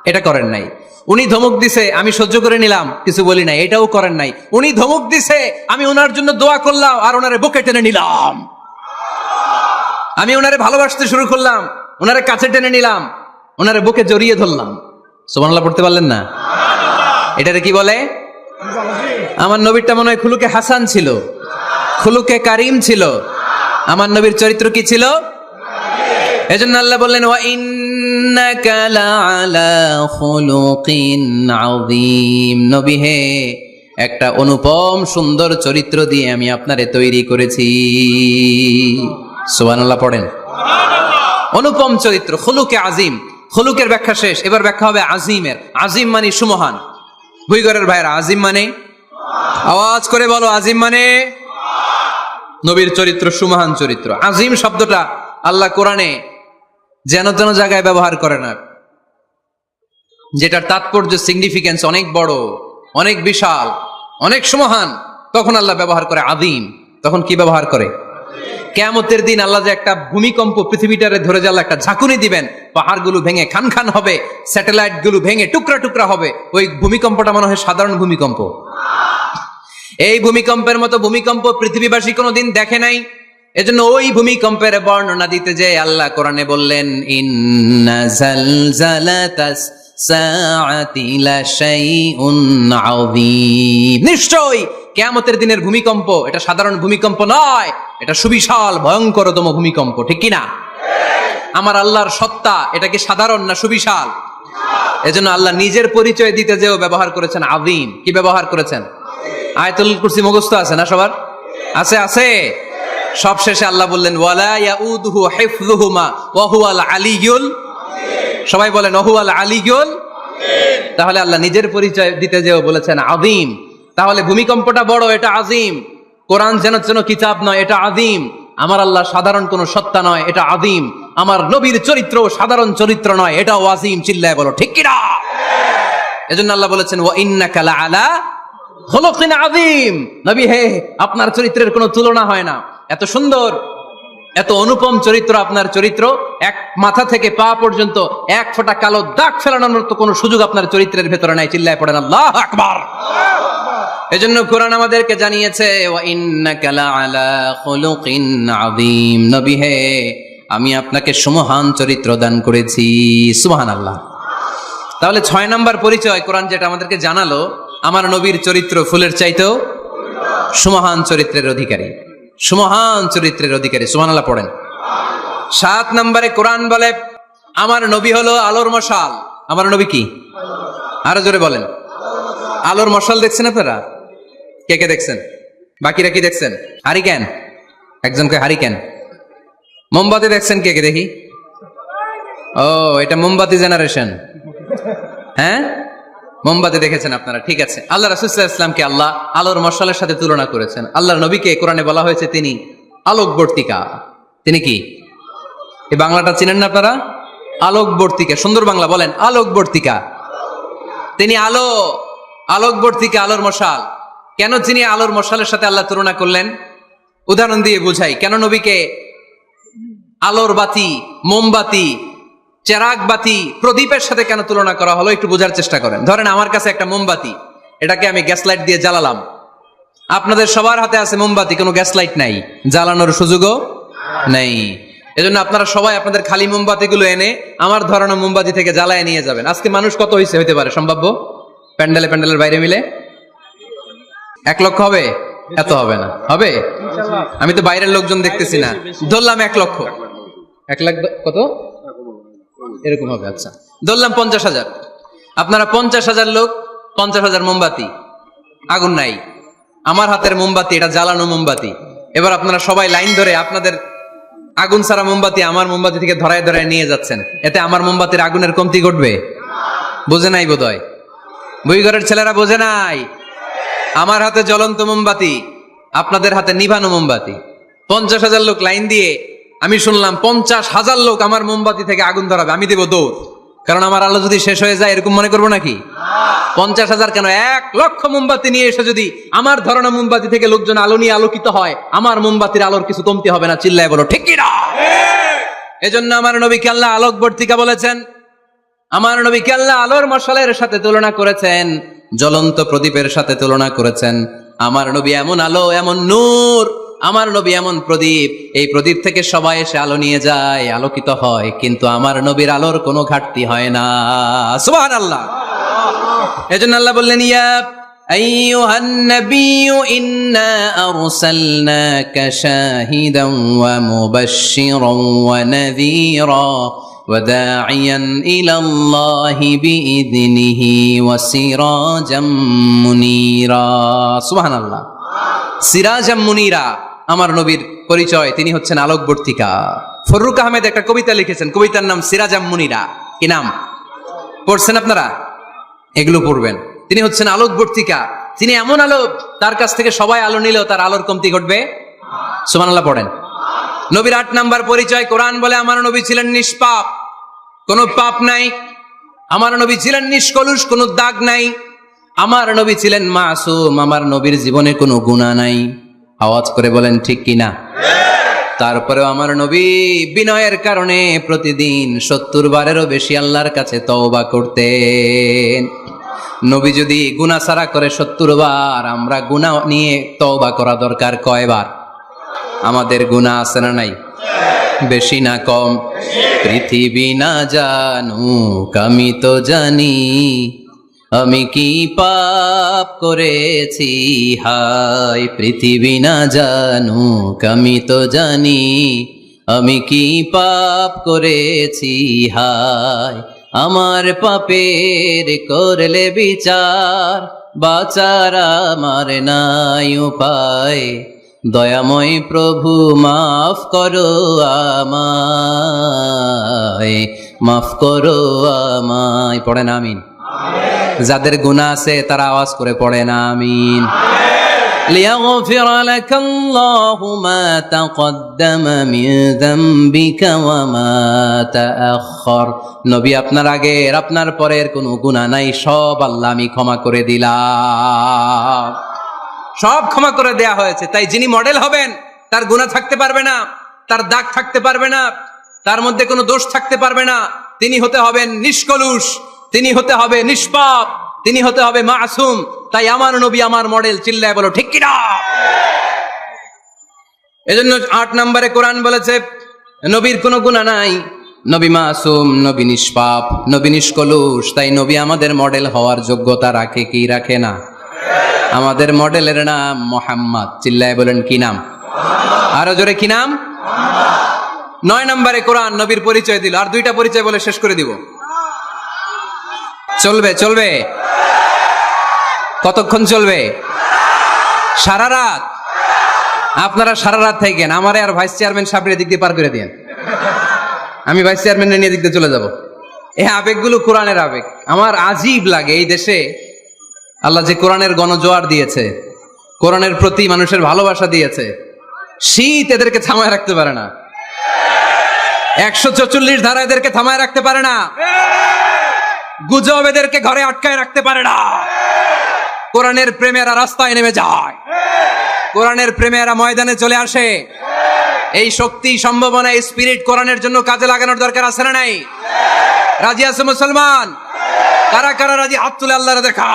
এটা করেন নাই। উনি ধমক দিছে আমি সহ্য করে নিলাম, কিছু বলি নাই, এটাও করেন নাই। উনি ধমক দিছে আমি ওনার জন্য দোয়া করলাম আর ওনারে বুকে টেনে নিলাম, আমি ওনারে ভালোবাসতে শুরু করলাম, ওনারে কাছে টেনে নিলাম, ওনারে বুকে জড়িয়ে ধরলাম। সুবহানাল্লাহ পড়তে পারলেন না? এটারে কি বলে? আমার নবীরটা মনে হয় খুলুকে হাসান ছিল, খুলুকে কারীম ছিল। আমার নবীর চরিত্র কি ছিল? এজন্য আল্লাহ বললেন ওয়া ইন্নাকা লাআলা খুলুকিন আযীম। নবী হে, একটা অনুপম সুন্দর চরিত্র দিয়ে আমি আপনারে তৈরি করেছি। সুবহানাল্লাহ পড়েন। অনুপম চরিত্র, খুলুকে আযীম। খুলুকের ব্যাখ্যা শেষ, এবার ব্যাখ্যা হবে আযীমের। আযীম মানে সুমহান। ভুইগরের ভাইরা, আযীম মানে? আওয়াজ করে বলো, আযীম মানে? নবীর চরিত্র সুমহান চরিত্র। আযীম শব্দটা আল্লাহ কোরআনে যেন তেন জায়গায় ব্যবহার করে না, যেটার তাৎপর্য সিগনিফিকেন্স অনেক বড়, অনেক বিশাল, অনেক সুমহান, তখন আল্লাহ ব্যবহার করে আযীম। তখন কি ব্যবহার করে? কিয়ামতের দিন আল্লাহ যে একটা ভূমিকম্প পৃথিবীটারে ধরে যে আল্লাহ একটা ঝাঁকুনি দিবেন, পাহাড়গুলো ভেঙে খান খান হবে, স্যাটেলাইট গুলো ভেঙে টুকরা টুকরা হবে, ওই ভূমিকম্পটা মনে হয় সাধারণ ভূমিকম্প। এই ভূমিকম্পের মতো ভূমিকম্প পৃথিবীবাসী কোনোদিন দেখে নাই। এজন্য ওই ভূমিকম্পের বর্ণনা দিতে যে আল্লাহ কোরআনে বললেন ইন্না জালজালাতাস সাআতি লাশাইউন আযীম। নিশ্চয় কিয়ামতের দিনের ভূমিকম্প এটা সাধারণ ভূমিকম্প নয়, এটা সুবিশাল ভয়ঙ্করতম ভূমিকম্প। ঠিক কি না? আমার আল্লাহর সত্তা এটা কি সাধারণ না সুবিশাল? এজন্য আল্লাহ নিজের পরিচয় দিতে যেও ব্যবহার করেছেন আযীম। কি ব্যবহার করেছেন? আয়াতুল কুরসি মুখস্থ আছে না সবার? আছে, আছে। সব শেষে আল্লাহ বললেন ওয়ালা ইয়াউদুহু হিফযুহুমা ওয়া হুয়াল আলিয়্যুল। সবাই বলেন ওয়া হুয়াল আলিয়্যুল। তাহলে আল্লাহ নিজের পরিচয় দিতে যেও বলেছেন আযীম। তাহলে ভূমিকম্পটা বড়, এটা আযীম। কোরআন যেন যেন কিতাব নয়, এটা আযীম। আমার আল্লাহ সাধারণ কোন সত্তা নয়, এটা আযীম। আমার নবীর চরিত্র সাধারণ চরিত্র নয়, এটাও আযীম। চিল্লায় বলো ঠিক কি না? এজন্য আল্লাহ বলেছেন ওয়া ইন্নাকা লাআলা খুলুকিন আযীম। নবী হে, আপনার চরিত্রের কোনো তুলনা হয় না। এত সুন্দর, এত অনুপম চরিত্র আপনার চরিত্র, এক মাথা থেকে পা পর্যন্ত এক ফোঁটা কালো দাগ ফেলানোর মতো কোনো সুযোগ আপনার চরিত্রের ভেতরে নাই। চিল্লায় পড়েন আল্লাহু আকবার। এজন্য কোরআন আমাদেরকে জানিয়েছে ওয়া ইন্নাকা লাআলা খুলুকিন আযীম। নবী হে, আমি আপনাকে সুমহান চরিত্র দান করেছি। সুবহানাল্লাহ। তাহলে 6 নাম্বার পরিচয় কোরআন যেটা আমাদেরকে জানালো, আমার নবীর চরিত্র ফুলের চাইতেও সুমহান চরিত্রের অধিকারী, সুমহান চরিত্রের অধিকারী। সুবহানাল্লাহ পড়েন। 7 নম্বরে কোরআন বলে আমার নবী হলো আলোর মশাল। আমার নবী কি? আরো জোরে বলেন। আলোর মশাল দেখছেন আপনারা? কে কে দেখছেন? বাকিরা কি দেখছেন? হারিকেন। একজনকে হারিকেন। মোমবাতি দেখছেন কে কে? দেখি। ও, এটা মোমবাতি জেনারেশন। হ্যাঁ, মোমবাতি দেখেছেন আপনারা, ঠিক আছে। আল্লাহ রাসূল সাল্লাল্লাহু আলাইহি ওয়াসাল্লামকে আল্লাহ আলোর মশালের সাথে তুলনা করেছেন। আল্লাহর নবীকে কোরআনে বলা হয়েছে তিনি আলোকবর্তিকা। তিনি কি? এই বাংলাটা চিনেন না আপনারা? আলোকবর্তিকা। সুন্দর বাংলা বলেন, আলোকবর্তিকা। তিনি আলো, আলোকবর্তিকা, আলোর মশাল। কেন তিনি আলোর মশালের সাথে আল্লাহ তুলনা করলেন? উদাহরণ দিয়ে বুঝাই। কেন নবীকে আলোর বাতি, মোমবাতি, চেরাগ বাতি, প্রদীপের সাথে কেন তুলনা করা হলো একটু বোঝার চেষ্টা করেন। ধরেন আমার কাছে একটা মোমবাতি, এটাকে আমি গ্যাস লাইট দিয়ে জ্বালালাম, আপনাদের সবার হাতে আছে মোমবাতি, কোনো গ্যাস লাইট নাই, জ্বালানোর সুযোগও নেই। এজন্য আপনারা সবাই আপনাদের খালি মোমবাতিগুলো এনে আমার ধরানো মোমবাতি থেকে জ্বালায় নিয়ে যাবেন। আজকে মানুষ কত হইতে পারে সম্ভাব্য? প্যান্ডেলের বাইরে মিলে 1 লক্ষ হবে? এত হবে না, হবে? আমি তো বাইরের লোকজন দেখতেছি না, ধরলাম 1 লক্ষ। 1 লাখ কত এরকম হবে? আচ্ছা, ধরলাম 50,000। আপনারা 50,000 লোক, 50,000 মোমবাতি, আগুন নাই, আমার হাতের মোমবাতি, এটা জ্বালানো মোমবাতি। এবার আপনারা সবাই লাইন ধরে আপনাদের আগুন ছাড়া মোমবাতি আমার মোমবাতি থেকে ধরায় ধরায় নিয়ে যাচ্ছেন। এতে আমার মোমবাতির আগুনের কমতি ঘটবে? বোঝে নাই বোধহয়, বইঘরের ছেলেরা বোঝে নাই। আমার হাতে জ্বলন্ত মোমবাতি, আপনাদের হাতে নিভানো মোমবাতি। 50,000 লোক লাইন দিয়ে, আমি শুনলাম 50,000 লোক আমার মোমবাতি থেকে আগুন ধরাবে, আমি দেব দৌড়। কারণ আমার আলো যদি শেষ হয়ে যায় এরকম মনে করবো নাকি? 50,000 কেন, 1 লক্ষ মোমবাতি নিয়ে এসে যদি আমার ধরানো মোমবাতি থেকে লোকজন আলো নিয়ে আলোকিত হয়, আমার মোমবাতির আলোর কিছু কমতি হবে না। চিল্লায় বলো ঠিক কি না? এজন্য আমার নবীকে আল্লাহ আলোকবর্তিকা বলেছেন। আমার নবীকে আল্লাহ আলোর মশালের সাথে তুলনা করেছেন, জ্বলন্ত প্রদীপের সাথে তুলনা করেছেন। আমার নবী এমন আলো, এমন নূর, আমার নবী এমন প্রদীপ, এই প্রদীপ থেকে সবাই এসে আলো নিয়ে যায়, আলোকিত হয়, কিন্তু আমার নবীর আলোর কোনো ঘাটতি হয় না। সুবহানাল্লাহ। এজন্য আল্লাহ বললেন, ইয়া আইয়ুহান নাবিয়্যু ইন্না আরসালনাকা শাহিদান ওয়া মুবাশশিরান ওয়া নাযীরা ওয়া দাঈয়ান ইলাল্লাহি বিইذনিহি ওয়া সিরাজাম মুনীরা। সুবহানাল্লাহ। সিরাজাম মুনীরা, আমার নবীর পরিচয়, তিনি হচ্ছেন আলোকবর্তিকা। ফররুক আহমেদ একটা কবিতা লিখেছেন, কবিতার নাম সিরাজাম মুনীরা। কি নাম? পড়ছেন আপনারা? এগুলো পড়বেন। তিনি হচ্ছেন আলোকবর্তিকা, তিনি এমন আলো, তার কাছ থেকে সবাই আলো নিলেও তার আলোর কমতি ঘটবে। সুবহানাল্লাহ পড়েন। নবীর 8 নাম্বার পরিচয়, কোরআন বলে আমার নবী ছিলেন নিষ্পাপ, কোনো পাপ নাই। আমার নবী ছিলেন নিষ্কলুষ, কোনো দাগ নাই। আমার নবী ছিলেন মাসুম, আমার নবীর জীবনে কোনো গুনাহ নাই। আওয়াজ করে বলেন ঠিক কিনা? তারপরেও আমার নবী বিনয়ের কারণে প্রতিদিন 70 বারেরও বেশি আল্লাহর কাছে তওবা করতেন। নবী যদি গুনাহ ছাড়া করে 70 বার, আমরা গুনাহ নিয়ে তওবা করা দরকার কয়বার? আমাদের গুনাহ আছে না নাই? বেশি না কম? পৃথিবী না জানুক আমি তো জানি, আমি কি পাপ করেছি হায়। পৃথিবী না জানুক আমি তো জানি, আমি কি পাপ করেছি হায়। আমার পাপের করলে বিচার, বাঁচার আমার নাই উপায়। দয়াময় প্রভু মাফ করো আমায়, মাফ করো আমায়। পড়েন আমিন। যাদের গুনাহ আছে তারা আওয়াজ করে পড়েন আমিন। লিয়াগফির লাকাল্লাহু মা তাকদ্দামা মিন যামবিকা ওয়া মা তাআখার। নবী, আপনার আগের আপনার পরের কোনো গুনাহ নাই, সব আল্লাহ আমি ক্ষমা করে দিলাম। সব ক্ষমা করে দেয়া হয়েছে। তাই যিনি মডেল হবেন তার গুনাহ থাকতে পারবে না, তার দাগ থাকতে পারবে না, তার মধ্যে কোনো দোষ থাকতে পারবে না। তিনি হতে হবেন নিষ্কলুষ, তিনি হতে হবে নিষ্পাপ, তিনি হতে হবে মাসুম। তাই আমার নবী আমার মডেল। চিল্লায় বলো ঠিক কিনা? এজন্য 8 নম্বরে কোরআন বলেছে নবীর কোনো গুনাহ নাই, নবী মাসুম, নবী নিষ্পাপ, নবী নিষ্কলুষ। তাই নবী আমাদের মডেল হওয়ার যোগ্যতা রাখে কি রাখে না? আমাদের মডেলের নাম মুহাম্মদ। চিল্লায় বলেন কি নাম? আরো জোরে কি নাম? 9 নম্বরে কোরআন নবীর পরিচয় দিল। আর 2টা পরিচয় বলে শেষ করে দিব। চলবে? চলবে? কতক্ষণ চলবে? সারা রাত? আপনারা সারা রাত থাকেন, আমারে আর ভাইস চেয়ারম্যান সাহেবের দিক দিয়ে পার করে দেন। আমি ভাইস চেয়ারম্যানের নিয়ে দিক দিয়ে চলে যাব। এই আবেগগুলো কোরআনের আবেগ। আমার আজীব লাগে এই দেশে আল্লাহ যে কোরআনের গণজোয়ার দিয়েছে, কোরআনের প্রতি মানুষের ভালোবাসা দিয়েছে, শীত এদেরকে থামায় রাখতে পারে না। 144 ধারা এদেরকে থামায় রাখতে পারে না। গুজব এদেরকে ঘরে আটকায় রাখতে পারে না। কোরআনের প্রেমেরা রাস্তায় নেমে যায়, কোরআনের প্রেমেরা ময়দানে চলে আসে। এই শক্তি, সম্ভাবনা, স্পিরিট কোরআনের জন্য কাজে লাগানোর দরকার আছে না নাই? রাজি আছে মুসলমান? কারা কারা রাজি? হাত তুলে আল্লাহর দেখা।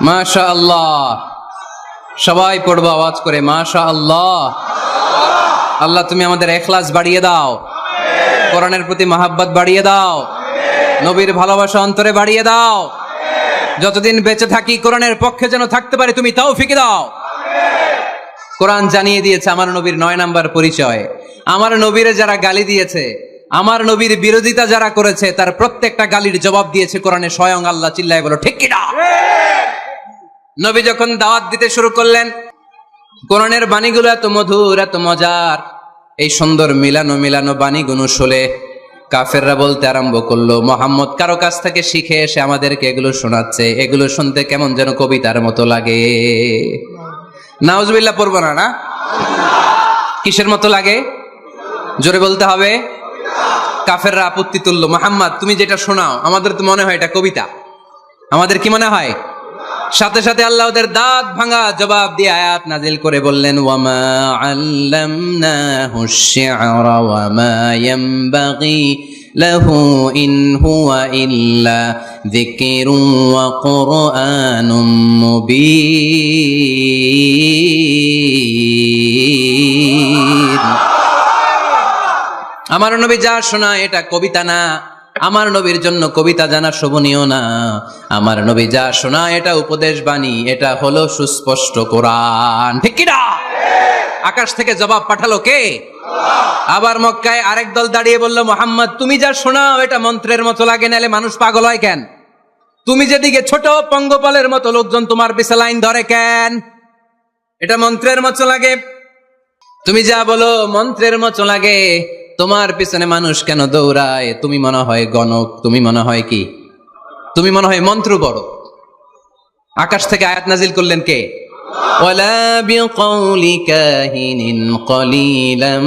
মাশাআল্লাহ। সবাই পড়বো আওয়াজ করে, মাশাআল্লাহ। আল্লাহ তুমি আমাদের ইখলাস বাড়িয়ে দাও, কোরআনের প্রতি মহাব্বত বাড়িয়ে দাও, নবীর ভালোবাসা অন্তরে বাড়িয়ে দাও। যতদিন বেঁচে থাকি কোরআনের পক্ষে যেন থাকতে পারি তুমি তৌফিক দাও। কোরআন জানিয়ে দিয়েছে আমার নবীর 9 নাম্বার পরিচয়। আমার নবীরে যারা গালি দিয়েছে, আমার নবীর বিরোধিতা যারা করেছে, তার প্রত্যেকটা গালির জবাব দিয়েছে কোরআনে স্বয়ং আল্লাহ। চিল্লায় বলো ঠিক কিনা? নবী যখন দাওয়াত দিতে শুরু করলেন, কোরআনের বাণীগুলো এত মধুর, এত মজার, এই সুন্দর মিলানো মিলানো বাণীগুলো শুনে কাফেররা বলতে আরম্ভ করলো, মোহাম্মদ কারো কাছ থেকে শিখে এসে আমাদেরকে এগুলো শোনাচ্ছে, এগুলো শুনতে কেমন যেন কবিতার মতো লাগে। নাউজুবিল্লাহ পড়বো না? না, কিসের মতো লাগে? জোরে বলতে হবে। কাফেররা আপত্তি তুললো, মোহাম্মদ তুমি যেটা শোনাও আমাদের তো মনে হয় এটা কবিতা। আমাদের কি মনে হয়? সাথে সাথে আল্লাহ ওদের দাঁত ভাঙা জবাব দিয়ে আয়াত নাজিল করে বললেন, ওয়ামা আল্লামনাহু আশ-শি'রা ওয়ামা ইয়ানবাগি লাহু ইন হুয়া ইল্লা যিকরুন ওয়া কুরআনুম মুবিন। আমার নবী যা শোনায় এটা কবিতা না, আমার নবীর জন্য কবিতা জানা শোভনীয় না। আমার নবী যা শোনায় এটা উপদেশ বাণী, এটা হলো সুস্পষ্ট কোরআন। ঠিক কি না? আকাশ থেকে জবাব পাঠালো কে? আবার মক্কায় আরেক দল দাঁড়িয়ে বলল, মোহাম্মদ তুমি যা শোনাও এটা মন্ত্রের মতো লাগে, নালে মানুষ পাগল হয় কেন? তুমি যেদিকে ছোট পঙ্গপালের মতো লোকজন তোমার পিছে লাইন ধরে কেন? এটা মন্ত্রের মতো লাগে। তুমি যা বলো মন্ত্রের মতো লাগে, তোমার পিছনে মানুষ কেন দৌড়ায়? তুমি মনে হয় গণক, তুমি মনে হয় কি? তুমি মনে হয় মন্ত্র বড়। আকাশ থেকে আয়াত নাজিল করলেন কে? ওয়ালা বিকাউলি কাহিনিন কলিলাম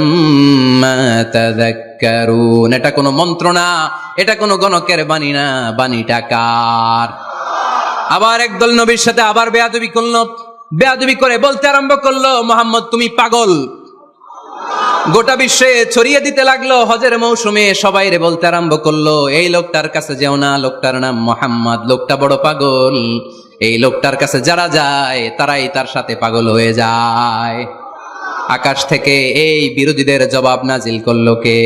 মা তাযাক্কারুন। এটা কোনো মন্ত্র না, এটা কোনো গণকের বাণী না, বাণীটা কার? আবার একদল নবীর সাথে আবার বেয়াদবি করলো, বেয়াদবি করে বলতে আরম্ভ করলো, মোহাম্মদ তুমি পাগল। গোটা বিশ্বে ছড়িয়ে দিতে লাগলো। হজের মৌসুমে সবাই রে বলতে আরম্ভ করলো, এই লোকটার কাছে যেও না, লোকটার নাম মোহাম্মদ, লোকটা বড় পাগল। এই লোকটার কাছে যারা যায় তারাই তার সাথে পাগল হয়ে যায়। আকাশ থেকে এই বিরোধীদের জবাব নাজিল করলো কে?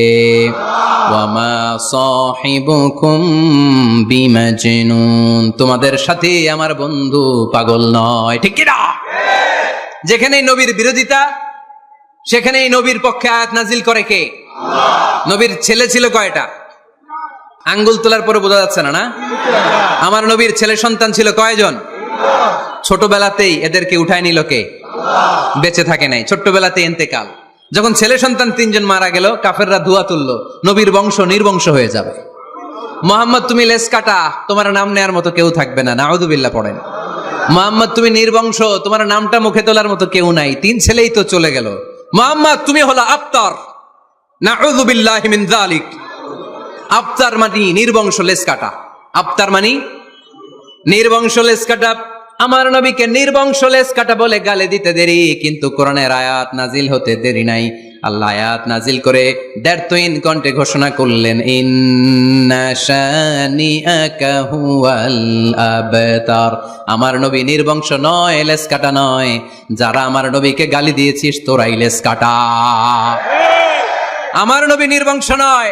ওয়ামা সাহিবুকুম বিমাজনুন। তোমাদের সাথে আমার বন্ধু পাগল নয়। ঠিক কি না? যেখানেই নবীর বিরোধিতা, সেখানেই নবীর পক্ষে আয়াত নাজিল করে কে? নবীর ছেলে ছিল কয়টা? আঙ্গুল তোলার পরে বোঝা যাচ্ছে না? না, আমার নবীর ছেলে সন্তান ছিল কয়জন? ছোটবেলাতেই এদেরকে উঠায় নিল কে? বেঁচে থাকে নাই, ছোট্টবেলাতে ইন্তেকাল। যখন ছেলে সন্তান 3 জন মারা গেল, কাফেররা ধোয়া তুললো, নবীর বংশ নির্বংশ হয়ে যাবে। মোহাম্মদ তুমি লেস কাটা, তোমার নাম নেয়ার মতো কেউ থাকবে না। নাউযুবিল্লাহ পড়েন। মোহাম্মদ তুমি নির্বংশ, তোমার নামটা মুখে তোলার মতো কেউ নাই। 3 ছেলেই তো চলে গেল। মোহাম্মদ তুমি হলো আবতার। নাউযুবিল্লাহি মিন যালিক। আবতার মানে নির্বংশ, লেস কাটা। আবতার মানে নির্বংশ, লেস কাটা। আমার নবীকে নির্বংশ লেস কাটা বলে গালে দিতে দেরি, কিন্তু কোরআনের আয়াত নাজিল হতে দেরি নাই। আল্লাহ আয়াত নাজিল করে দ্ব্যর্থহীন কণ্ঠে ঘোষণা করলেন, ইন্না শানিআকা হুয়াল আবতার। আমার নবী নির্বংশ নয়, লেস কাটা নয়। যারা আমার নবীকে গালি দিয়েছিস তোরাই লেস কাটা। আমার নবী নির্বংশ নয়,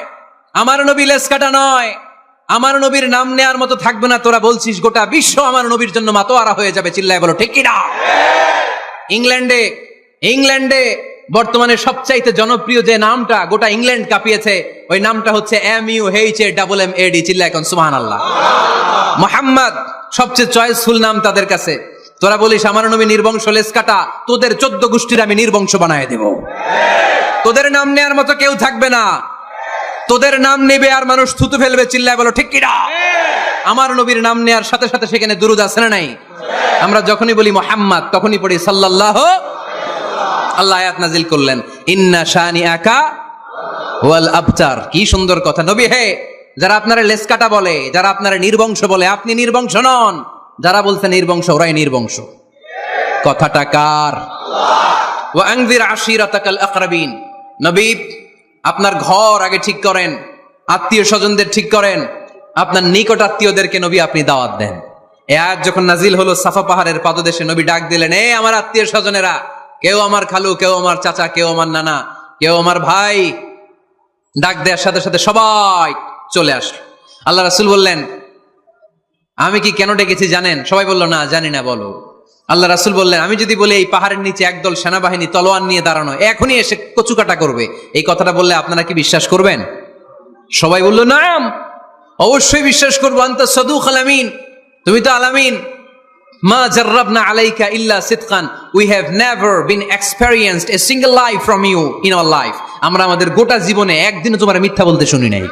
আমার নবী লেস কাটা নয়। আমার নবীর নাম নেয়ার মতো থাকবে না। তোরা বলছিস গোটা বিশ্ব আমার নবীর জন্য মাতোয়ারা হয়ে যাবে। চিল্লায় বলো ঠিক কিনা? ইংল্যান্ডে বর্তমানে সবচাইতে জনপ্রিয় যে নামটা গোটা ইংল্যান্ড কাঁপিয়েছে, ওই নামটা হচ্ছে MUHAMMAD। চিল্লায় এখন সুবহানাল্লাহ। মুহাম্মদ সবচেয়ে চয়েসফুল নাম তাদের কাছে। তোরা বলিস আমার নবী নির্বংশ, লেস কাটা, তোদের 14 গোষ্ঠীর আমি নির্বংশ বানায় দেব। তোদের নাম নেয়ার মতো কেউ থাকবে না। তোদের নাম নেবে আর মানুষ থুতু ফেলবে। চিল্লায় বলো ঠিক কিনা? আমার নবীর নাম নেয়ার সাথে সাথে সেখানে দুরূদ আছে না নাই? আমরা যখনই বলি মুহাম্মদ তখনই পড়ি সাল্লাল্লাহু। আল্লাহ আয়াত নাজিল করলেন, ইন্না শানিআকা ওয়াল আবতার। কি সুন্দর কথা। নবী হে, যারা আপনারা লেস কাটা বলে, যারা আপনারা নির্বংশ বলে, আপনি নির্বংশ নন। যারা বলছে নির্বংশ, ওরাই নির্বংশ। কথাটা কার? ওয়া আনজির আশিরাতাকাল আকরাবিন। নবী আপনার ঘর আগে ঠিক করেন, আত্মীয় স্বজনদের ঠিক করেন, আপনার নিকট আত্মীয়দেরকে নবী আপনি দাওয়াত দেন। এই আয়াত যখন নাজিল হলো সাফা পাহাড়ের পাদদেশে, নবী ডাক দিলেন, এ আমার আত্মীয় স্বজনেরা, কেউ আমার খালু, কেউ আমার চাচা, কেউ আমার নানা, কেউ আমার ভাই। ডাক দেওয়ার সাথে সাথে সবাই চলে আসলো। আল্লাহ রাসূল বললেন, আমি কি কেন ডেকেছি জানেন? সবাই বলল, না জানি না, বলো। আল্লাহ রাসূল বললেন, আমি যদি বলি এই পাহাড়ের নিচে একদল সেনাবাহিনী তলোয়ার নিয়ে দাঁড়ানো, এখনই এসে কচুকাটা করবে, এই কথাটা বললে আপনারা কি বিশ্বাস করবেন? সবাই বলল, নাম, অবশ্যই বিশ্বাস করবো। আনতা সাদুকুল আমিন, তুমি তো আলামিন। মা জাররাবনা আলাইকা ইল্লা সিদকান, we have never been experienced a single life from you in our life. আমরা আমাদের গোটা জীবনে একদিনও তোমার মিথ্যা বলতে শুনি নাই।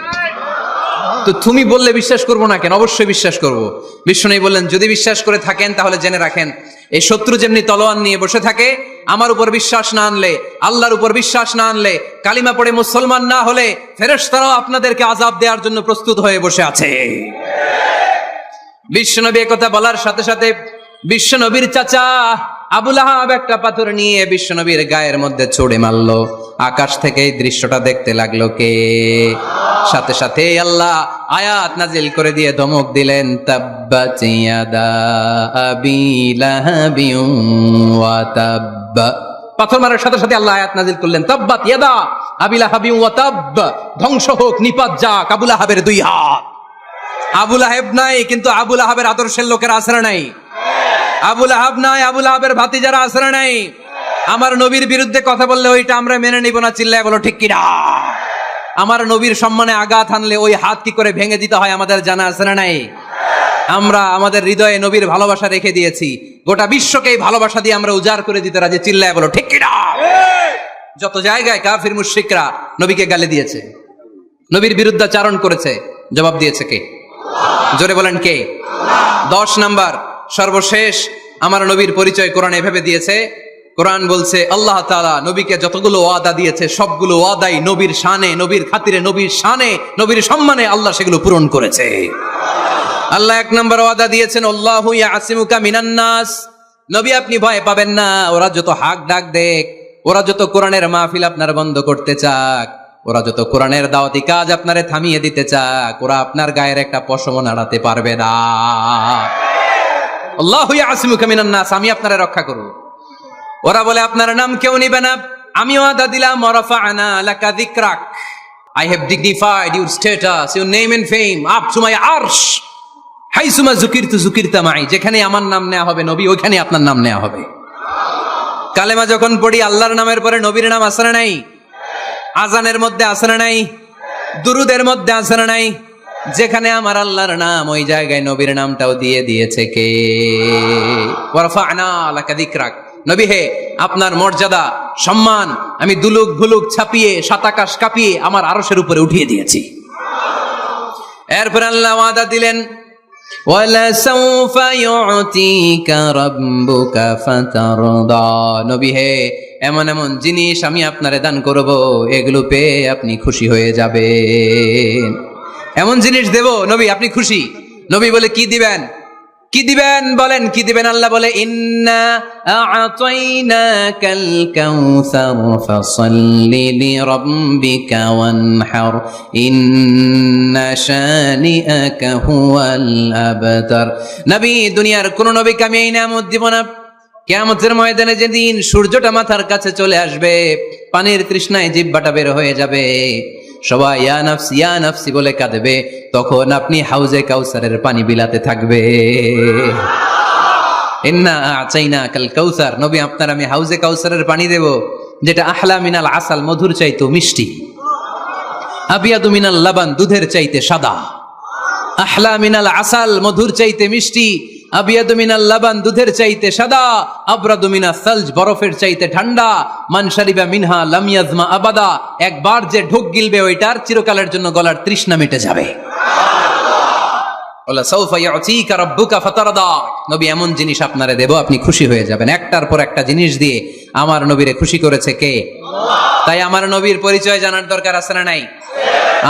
তো তুমি বললে বিশ্বাস করবো না কেন? অবশ্যই বিশ্বাস করবো। বিষ্ণু বললেন, যদি বিশ্বাস করে থাকেন তাহলে জেনে রাখেন, এই শত্রু যেমনি তলোয়ার নিয়ে বসে থাকে, আমার উপর বিশ্বাস না আনলে, আল্লাহর উপর বিশ্বাস না আনলে, কালিমা পড়ে মুসলমান না হলে, ফেরেশতারাও আপনাদেরকে আযাব দেওয়ার জন্য প্রস্তুত হয়ে বসে আছে। বিশ্বনবী একথা বলার সাথে সাথে বিশ্বনবীর চাচা আবু লাহাব একটা পাথর নিয়ে বিশ্বনবীর গায়ের মধ্যে ছুঁড়ে মারলো। আকাশ থেকে এই দৃশ্যটা দেখতে লাগলো কে? সাথে সাথে আল্লাহ আয়াত নাজিল করে দিয়ে ধমক দিলেন, তাব্বাত ইয়াদা আবি লাহাবিন ওয়া তাব্ব। পাথর মারার সাথে সাথে আল্লাহ আয়াত নাজিল করলেন, তাব্বাত ইয়াদা আবি লাহাবিন ওয়া তাব্ব, ধ্বংস হোক, নিপাত যাক আবু লাহাবের দুই হাত। আবু লাহাব নাই, কিন্তু আবু লাহাবের আদর্শের লোকেরা আছে না নাই? আবু লাহাব নাই, আবু লাহাবের ভাতিজারা আছে না নাই? আমার নবীর বিরুদ্ধে কথা বললে ওইটা আমরা মেনে নিব না, চিল্লায় বলো ঠিক কিনা? আমার নবীর সম্মানে আঘাত আনলে ওই হাত কি করে ভেঙে দিতে হয় আমাদের জানা আছে না নাই? আমরা আমাদের হৃদয়ে নবীর ভালোবাসা রেখে দিয়েছি, গোটা বিশ্বকে ভালোবাসা দিয়ে আমরা উজাড় করে দিতে রাজি, চিল্লায় বলো ঠিক কিনা? যত জায়গায় কাফির মুশরিকরা নবীকে গালি দিয়েছে, নবীর বিরুদ্ধাচারণ করেছে, জবাব দিয়েছে কে? জোরে বলেন কে? 10 নাম্বার, সর্বশেষ আমার নবীর পরিচয় কোরআন এভাবে দিয়েছে। কোরআন বলছে আল্লাহ তাআলা নবীকে যতগুলো ওয়াদা দিয়েছে সবগুলো ওয়াদাই নবীর শানে, নবীর খাতিরে, নবীর শানে, নবীর সম্মানে আল্লাহ সেগুলো পূরণ করেছে। আল্লাহ 1 নম্বর ওয়াদা দিয়েছেন, আল্লাহু ইয়াসিমুকা মিনান নাস, নবী আপনি ভয় পাবেন না। ওরা যত হাক ডাক দেখ, ওরা যত কোরআনের মাহফিল আপনার বন্ধ করতে চাক, ওরা যত কোরআনের দাওয়াতি কাজ আপনারে থামিয়ে দিতে চাক, ওরা আপনার গায়ের একটা পশম নাড়াতে পারবে না। আল্লাহু ইয়াসিমুকা মিনান নাস, আমি আপনারে রক্ষা করব। ওরা বলে আপনার নাম কেউ নিবে না, আমি ওয়াদা দিলাম, ওয়ারাফা'না লাকা যিকরাক, I have dignified your status, your name and fame up to my arsh, হাইসুমা যুকিরতু যুকিরতা মাই, যেখানে আমার নাম নেওয়া হবে নবী, ওইখানে আপনার নাম নেওয়া হবে। কালেমা যখন পড়ি আল্লাহর নামের পরে নবীর নাম আছে না নাই? আজানের মধ্যে আছে না নাই? দুরুদের মধ্যে আছে না নাই? যেখানে আমার আল্লাহর নাম, ওই জায়গায় নবীর নামটাও দিয়ে দিয়েছে কে? ওয়ারাফা'না লাকা যিকরাক, নবী হে আপনার মর্যাদা, সম্মান আমি দুলুক ভুলুক ছাপিয়ে, সাতাকাশ কাঁপিয়ে আমার আরশের উপরে উঠিয়ে দিয়েছি। এরপর আল্লাহ ওয়াদা দিলেন, ওয়ালা সাউফা ইউতিকা রাব্বুকা ফাতারদা, নবী হে এমন এমন জিনিস আমি আপনারে দান করব, এগুলো পেয়ে আপনি খুশি হয়ে যাবেন। এমন জিনিস দেব নবী আপনি খুশি। নবী বলে কি দিবেন? কি দিবেন বলেন, কি দিবেন? আল্লাহ বলে, ইন্না আ'তাইনাকাল কাউসার ফাসাল্লি লিরাব্বিকা ওয়ানহার ইন্না শানিআকা হুয়াল আবতার। নবী দুনিয়ার কোন নবীকে আমি এই নিয়ামত দিব না। কিয়ামতের ময়দানে যেদিন সূর্যটা মাথার কাছে চলে আসবে, পানির তৃষ্ণায় জিহ্বাটা বের হয়ে যাবে, সবাই ইয়া নাফসি ইয়া নাফসি বলে কাঁদবে, তখন আপনি হাউজে কাউসারের পানি বিলাতে থাকবে। ইন্না আ'তাইনাকাল কাউসার, নবী আপনার আমি হাউজে কাউসারের পানি দেব, যেটা আহলা মিনাল আসাল, মধুর চাইতে মিষ্টি, আবিয়াদু মিনাল লাবান, দুধের চাইতে সাদা। আহলা মিনাল আসাল, মধুর চাইতে মিষ্টি, আবিয়াদু মিনাল লাবান, দুধের চাইতে সাদা, আবরাদু মিনাস সালজ, বরফের চাইতে ঠান্ডা, মান শারিবা মিনহা লাম ইয়াজমা আবাদা, একবার যে ঢোক গিলবে ওইটার চিরকালের জন্য গলার তৃষ্ণা মিটে যাবে। ওয়ালা সাউফা ইউতিকা রাব্বুকা ফাতারদা, নবী এমন জিনিস আপনারে দেব আপনি খুশি হয়ে যাবেন। একটার পর একটা জিনিস দিয়ে আমার নবীরে খুশি করেছে কে? তাই আমার নবীর পরিচয় জানার দরকার আছে না নাই?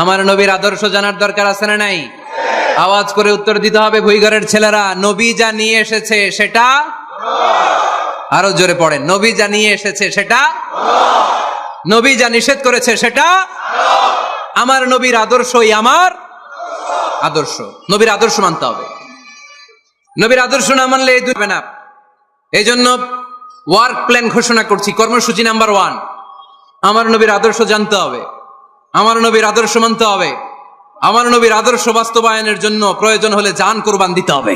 আমার নবীর আদর্শ জানার দরকার আছে না নাই? আওয়াজ করে উত্তর দিতে হবে ভুইঘরের ছেলেরা, নবী যা নিয়ে এসেছে সেটা, আরো জোরে পড়েন, নবী যা নিয়ে এসেছে সেটা, নবী যা নিষেধ করেছে সেটা, আমার নবীর আদর্শই আমার আদর্শ। নবীর আদর্শ মানতে হবে। নবীর আদর্শ না মানলে এই দুই না। এই জন্য ওয়ার্ক প্ল্যান ঘোষণা করছি, কর্মসূচি নাম্বার 1, আমার নবীর আদর্শ জানতে হবে, আমার নবীর আদর্শ মানতে হবে, আমার নবীর আদর্শ বাস্তবায়নের জন্য প্রয়োজন হলে জান কোরবান দিতে হবে।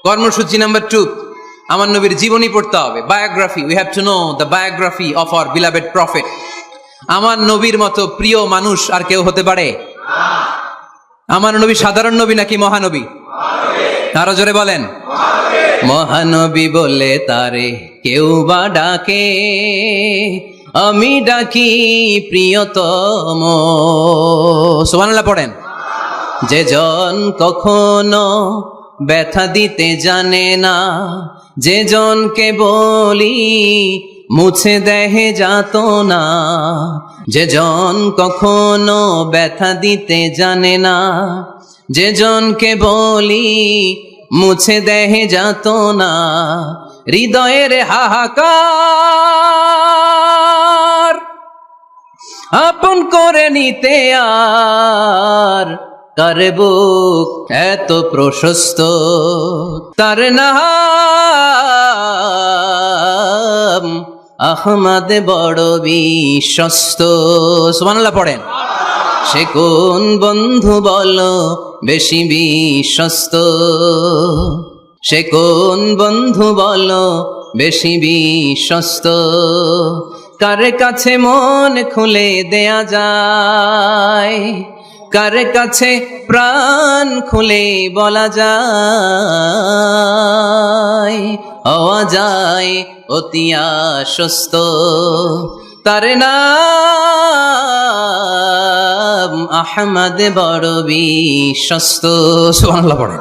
কর্মসূচি নাম্বার 2, আমার নবীর জীবনী পড়তে হবে, biography. We have to know the biography of our beloved prophet. আমার নবীর মতো প্রিয় মানুষ আর কেউ হতে পারে? আমার নবী সাধারণ নবী নাকি মহানবী? আরো জোরে বলেন। মহানবী বলে তারে কেউ বা ডাকে, আমি ডাকি প্রিয়তম। সুবহানাল্লাহ পড়েন। যে জন কখনো ব্যথা দিতে জানে না, যে জনকে বলি মুছে দেহে যাত না, যে জন কখনো ব্যথা দিতে জানে না, যে জনকে বলি মুছে দেহে যাত না, হৃদয়ের হাহাকার আপন করে নিতে আর কার বুক এত প্রশস্ত, তার নাম আহমদ বড় বিশ্বস্ত। সুবহানাল্লাহ পড়েন। সে কোন বন্ধু বলো বেশি বিশ্বস্ত, সে কোন বন্ধু বলো বেশি বিশ্বস্ত, কার কাছে মন খুলে দেয়া যায়, কার কাছে প্রাণ খুলে বলা যায়, হওয়া যায় অতি আশ্বস্ত, তার নাম আহমদ বড় বিশ্বস্ত। সুবহানাল্লাহ পড়েন।